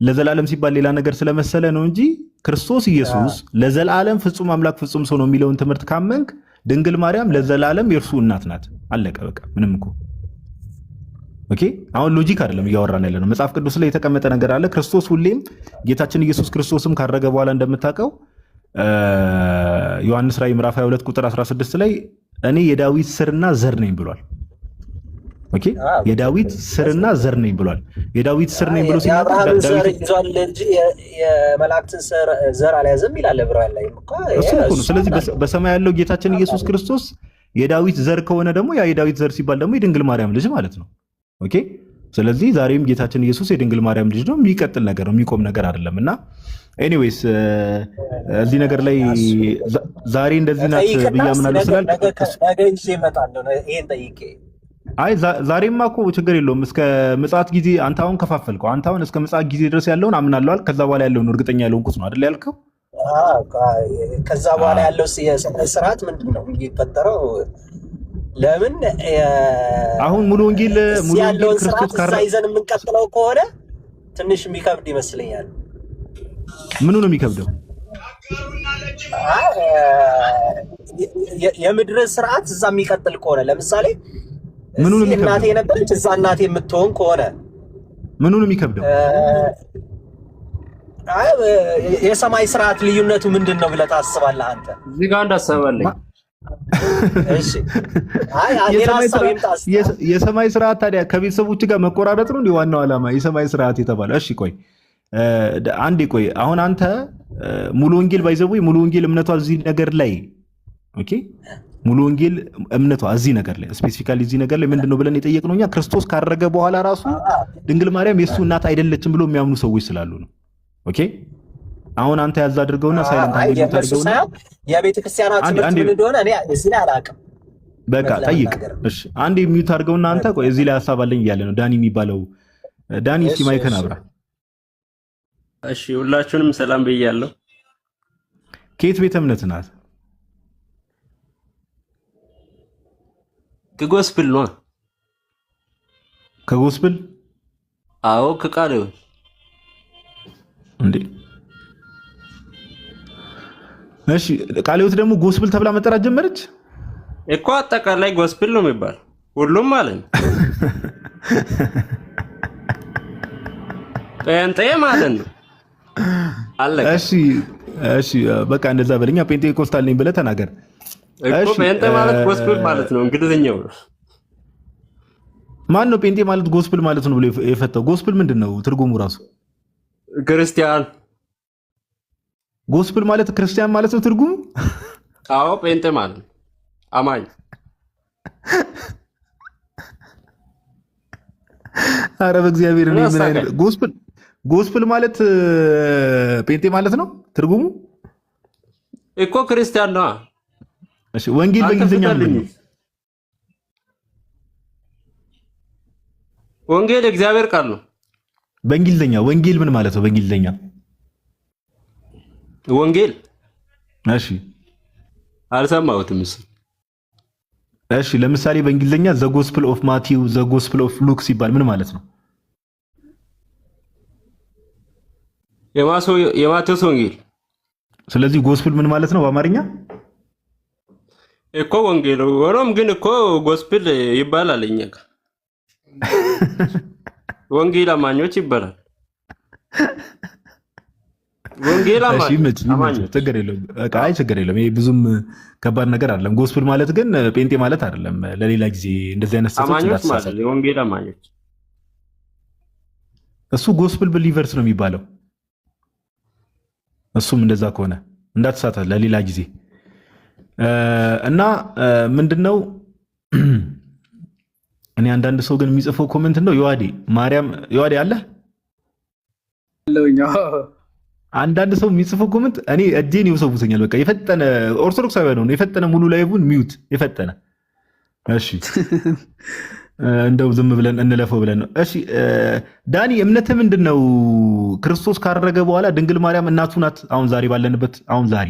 ለዘላለም ሲባል ሌላ ነገር ስለመሰለ ነው እንጂ ክርስቶስ ኢየሱስ ለዘላለም ፍጹም አምላክ ፍጹም ሰው ነው የሚለውን ትምህርት ካመንክ ድንግል ማርያም ለዘላለም የእርሱ እናት ናት። አለቀ በቃ። ምንም እኮ ኦኬ። አሁን ሎጂክ አይደለም እያወራን ያለ ነው። መጽሐፍ ቅዱስ ላይ የተቀመጠ ነገር አለ። ክርስቶስ ሁሌም ጌታችን ኢየሱስ ክርስቶስም ካረገ በኋላ እንደምታውቀው ዮሐንስ ራዕይ ምዕራፍ 22 ቁጥር 16 ላይ እኔ የዳዊት ስርና ዘር ነኝ ብሏል። ኦኬ የዳዊት ስርና ዘር ነኝ ብሏል። የዳዊት ስር ነኝ ብሎ ሲናገር ዳዊት ይዟል እንጂ የመላእክትን ዘር አልያዘም ይላል ዕብራውያን ላይ እሱ ነው። ስለዚህ በሰማይ ያለው ጌታችን ኢየሱስ ክርስቶስ የዳዊት ዘር ከሆነ ደግሞ ያ የዳዊት ዘር ሲባል ደግሞ የድንግል ማርያም ልጅ ማለት ነው። ኦኬ ስለዚህ ዛሬም ጌታችን ኢየሱስ የድንግል ማርያም ልጅ ነው። የሚቀጥል ነገር ነው፣ የሚቆም ነገር አይደለም። እና ኤኒዌይስ እዚህ ነገር ላይ ዛሬ እንደዚህ ናት ብዬ አምናለሁ ስላልክ ነገ ይዤ እመጣለሁ። ይሄን ጠይቄ አይ ዛሬማ እኮ ችግር የለውም። እስከ ምጽአት ጊዜ አንተ አሁን ከፋፈልከው። አንተ አሁን እስከ ምጽአት ጊዜ ድረስ ያለውን አምናለሁ አልክ። ከዛ በኋላ ያለውን እርግጠኛ ያለውን ነው አይደል ያልከው? ከዛ በኋላ ያለው ስርዓት ምንድን ነው የሚፈጠረው? ለምን አሁን ሙሉ ወንጌል ክርስቶስ ከዛ ይዘን የምንቀጥለው ከሆነ ትንሽ የሚከብድ ይመስለኛል። ምኑ ነው የሚከብደው? የምድር ስርዓት እዛ የሚቀጥል ከሆነ ለምሳሌ ምኑ ነው የሚከብደው? እናቴ ነበረች እዛ እናቴ የምትሆን ከሆነ ምኑ ነው የሚከብደው? የሰማይ ስርዓት ልዩነቱ ምንድን ነው ብለህ ታስባለህ አንተ? እዚህ ጋር እንዳሰባለኝ እሺ የሰማይ ስርዓት ታዲያ ከቤተሰቦች ጋር መቆራረጥ ነው እንዴ ዋናው ዓላማ የሰማይ ስርዓት የተባለ? እሺ ቆይ አንዴ ቆይ። አሁን አንተ ሙሉ ወንጌል ባይዘው ሙሉ ወንጌል እምነቷ እዚህ ነገር ላይ ኦኬ፣ ሙሉ ወንጌል እምነቷ እዚህ ነገር ላይ ስፔሲፊካሊ እዚህ ነገር ላይ ምንድነው ብለን የጠየቅነው እኛ ክርስቶስ ካረገ በኋላ ራሱ ድንግል ማርያም የሱ እናት አይደለችም ብሎ የሚያምኑ ሰዎች ስላሉ ነው። ኦኬ አሁን አንተ ያዝ አድርገውና ሳይለንት አድርገውና የቤተ ክርስቲያናት ትምህርት ምን እንደሆነ እኔ እዚህ ላይ አላውቅም። በቃ ጠይቅ። እሺ አንዴ ሚዩት አድርገውና አንተ ቆይ እዚህ ላይ ሐሳብ አለኝ እያለ ነው ዳኒ የሚባለው። ዳኒ እስኪ ማይከን አብራ። እሺ ሁላችሁንም ሰላም ብያለሁ። ከየት ቤተ እምነት ናት? ከጎስፕል ነው። ከጎስፕል? አዎ ከቃለው እንዴ። እሺ ቃልዮት ደግሞ ጎስፕል ተብላ መጠራት ጀመረች እኮ። አጠቃላይ ጎስፕል ነው የሚባል ሁሉም ማለት ነው። ጴንጤ ማለት ነው አለቀ። እሺ በቃ እንደዛ በለኛ። ጴንጤኮስታል ነኝ ብለህ ተናገር እኮ። ጴንጤ ማለት ጎስፕል ማለት ነው እንግሊዝኛው። ማን ነው ጴንጤ ማለት ጎስፕል ማለት ነው ብሎ የፈታው? ጎስፕል ምንድን ነው ትርጉሙ ራሱ? ክርስቲያን። ጎስፕል ማለት ክርስቲያን ማለት ነው ትርጉሙ? አዎ ጴንጤ ማለት ነው አማኝ። ኧረ በእግዚአብሔር ነው ምን አይነት ጎስፕል ማለት ጴንጤ ማለት ነው ትርጉሙ እኮ ክርስቲያን ነው። እሺ ወንጌል በእንግሊዝኛ ምን ነው? ወንጌል እግዚአብሔር ቃል ነው በእንግሊዝኛ። ወንጌል ምን ማለት ነው በእንግሊዝኛ? ወንጌል እሺ አልሰማሁትም እሱ። እሺ ለምሳሌ በእንግሊዝኛ ዘ ጎስፕል ኦፍ ማቲው ዘ ጎስፕል ኦፍ ሉክ ሲባል ምን ማለት ነው? የማቴዎስ ወንጌል። ስለዚህ ጎስፕል ምን ማለት ነው በአማርኛ? እኮ ወንጌል ሆኖም ግን እኮ ጎስፕል ይባላል እኛ ጋር ወንጌል አማኞች ይባላል። ወንጌል አማኞች ችግር የለውም። በቃ አይ ችግር የለውም። ይሄ ብዙም ከባድ ነገር አይደለም። ጎስፕል ማለት ግን ጴንጤ ማለት አይደለም። ለሌላ ጊዜ እንደዚህ አይነት አማኞች ማለት የወንጌል አማኞች እሱ ጎስፕል ቢሊቨርስ ነው የሚባለው። እሱም እንደዛ ከሆነ እንዳትሳተ ለሌላ ጊዜ እና ምንድነው እኔ አንዳንድ ሰው ግን የሚጽፈው ኮሜንት ነው ዮሐዴ ማርያም ዮሐዴ አለ አንዳንድ ሰው የሚጽፈው ኮሜንት እኔ እጄን ይወሰውሰኛል። በቃ የፈጠነ ኦርቶዶክሳዊ ነው የፈጠነ ሙሉ ላይቡን ሚዩት የፈጠነ። እሺ እንደው ዝም ብለን እንለፈው ብለን ነው። እሺ ዳኒ እምነትህ ምንድነው? ክርስቶስ ካረገ በኋላ ድንግል ማርያም እናቱ ናት? አሁን ዛሬ ባለንበት አሁን ዛሬ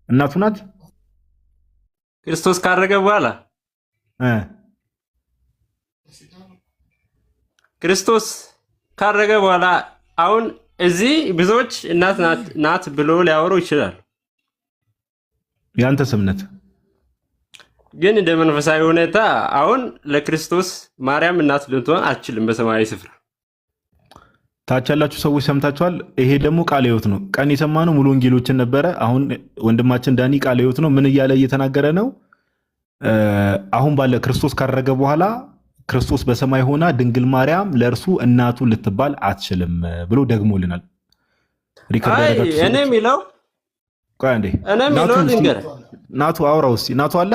እናቱ ናት? ክርስቶስ ካረገ በኋላ ክርስቶስ ካረገ በኋላ አሁን እዚህ ብዙዎች እናት ናት ብሎ ሊያወሩ ይችላል። ያንተስ እምነት ግን እንደ መንፈሳዊ ሁኔታ አሁን ለክርስቶስ ማርያም እናት ልትሆን አትችልም በሰማያዊ ስፍራ። ታች ያላችሁ ሰዎች ሰምታችኋል። ይሄ ደግሞ ቃለ ሕይወት ነው። ቀን የሰማነው ሙሉ ወንጌሎችን ነበረ። አሁን ወንድማችን ዳኒ ቃለ ሕይወት ነው። ምን እያለ እየተናገረ ነው? አሁን ባለ ክርስቶስ ካረገ በኋላ ክርስቶስ በሰማይ ሆና ድንግል ማርያም ለእርሱ እናቱ ልትባል አትችልም ብሎ ደግሞልናል። ሪከርድ ያደረጋችሁ እኔ የሚለው ቆይ አንዴ ናቱ አውራው እስኪ ናቱ አለ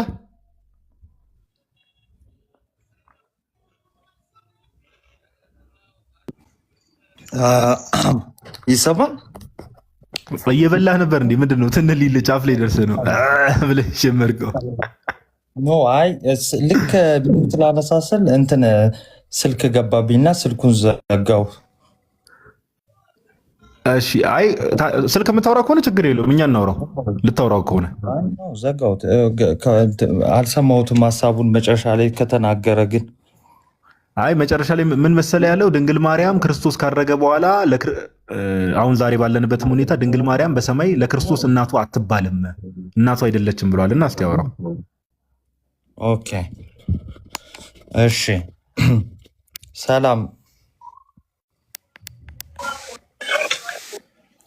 ይሰማል። እየበላህ ነበር እንዴ? ምንድነው ትንሊል ጫፍ ላይ ደርሰህ ነው ብለህ ጀመርከው? ኖ አይ ልክ ትላነሳስል እንትን ስልክ ገባብኝና ስልኩን ዘጋው። እሺ አይ ስልክ የምታወራ ከሆነ ችግር የለውም፣ እኛ እናውራው። ልታወራው ከሆነ ዘጋውት። አልሰማሁትም ሀሳቡን መጨረሻ ላይ ከተናገረ ግን አይ መጨረሻ ላይ ምን መሰለ ያለው ድንግል ማርያም ክርስቶስ ካረገ በኋላ አሁን ዛሬ ባለንበትም ሁኔታ ድንግል ማርያም በሰማይ ለክርስቶስ እናቱ አትባልም፣ እናቱ አይደለችም ብሏልና እስቲ ያወራው። ኦኬ እሺ ሰላም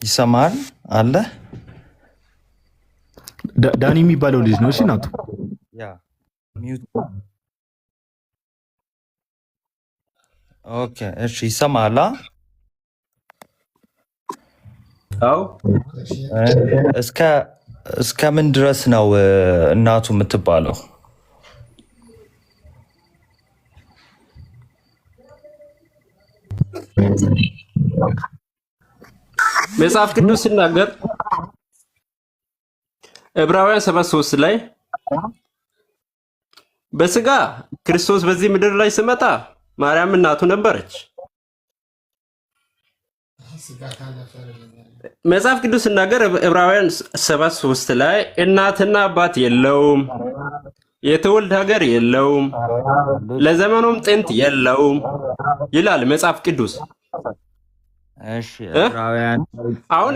ይሰማል አለ ዳኒ የሚባለው ልጅ ነው። እሺ እናቱ ያ ሚውት ኦኬ እሺ ይሰማል። አው እስከ ምን ድረስ ነው እናቱ የምትባለው? መጽሐፍ ቅዱስ ሲናገር ዕብራውያን 7:3 ላይ በስጋ ክርስቶስ በዚህ ምድር ላይ ሲመጣ ማርያም እናቱ ነበረች። መጽሐፍ ቅዱስ ሲናገር ዕብራውያን 7:3 ላይ እናትና አባት የለውም፣ የትውልድ ሀገር የለውም፣ ለዘመኑም ጥንት የለውም ይላል መጽሐፍ ቅዱስ። እሺ ዕብራውያን አሁን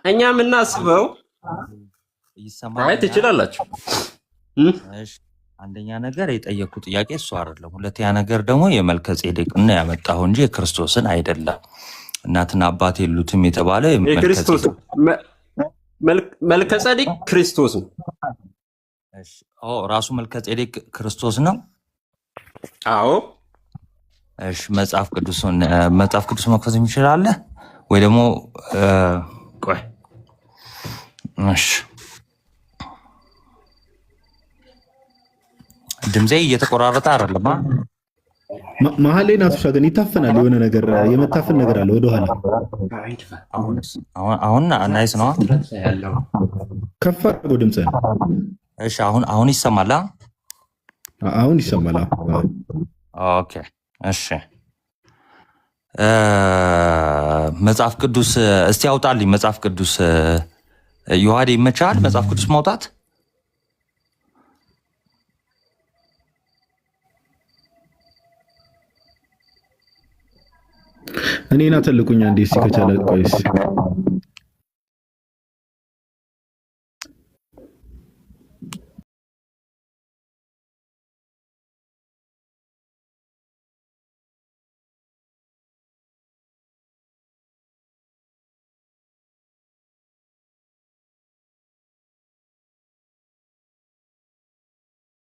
እኛ የምናስበው ይሰማል ትችላላችሁ። እሺ አንደኛ ነገር የጠየቁ ጥያቄ እሱ አይደለም። ሁለተኛ ነገር ደግሞ የመልከ ጼዴቅን ያመጣው እንጂ የክርስቶስን አይደለም። እናትና አባት የሉትም የተባለ የክርስቶስ መልከ ጼዴቅ ክርስቶስ ነው። እሺ ራሱ መልከ ጼዴቅ ክርስቶስ ነው። አዎ እሺ መጽሐፍ ቅዱስ መክፈት የሚችላል ወይ ደግሞ ቆይ እሺ ድምጼ እየተቆራረጠ አይደለም። መሀል ላይ ናቱሻ ግን ይታፈናል። የሆነ ነገር የመታፈን ነገር አለ ወደኋላ። አሁን ናይስ ነው። ከፍ አድርጎ ድምጽ። እሺ አሁን ይሰማል። አሁን ይሰማል። ኦኬ እሺ መጽሐፍ ቅዱስ እስቲ አውጣልኝ። መጽሐፍ ቅዱስ ዮሐዴ ይመቻል መጽሐፍ ቅዱስ ማውጣት? እኔና ተልቁኛ እንዴ እስቲ ከቻለ ቆይስ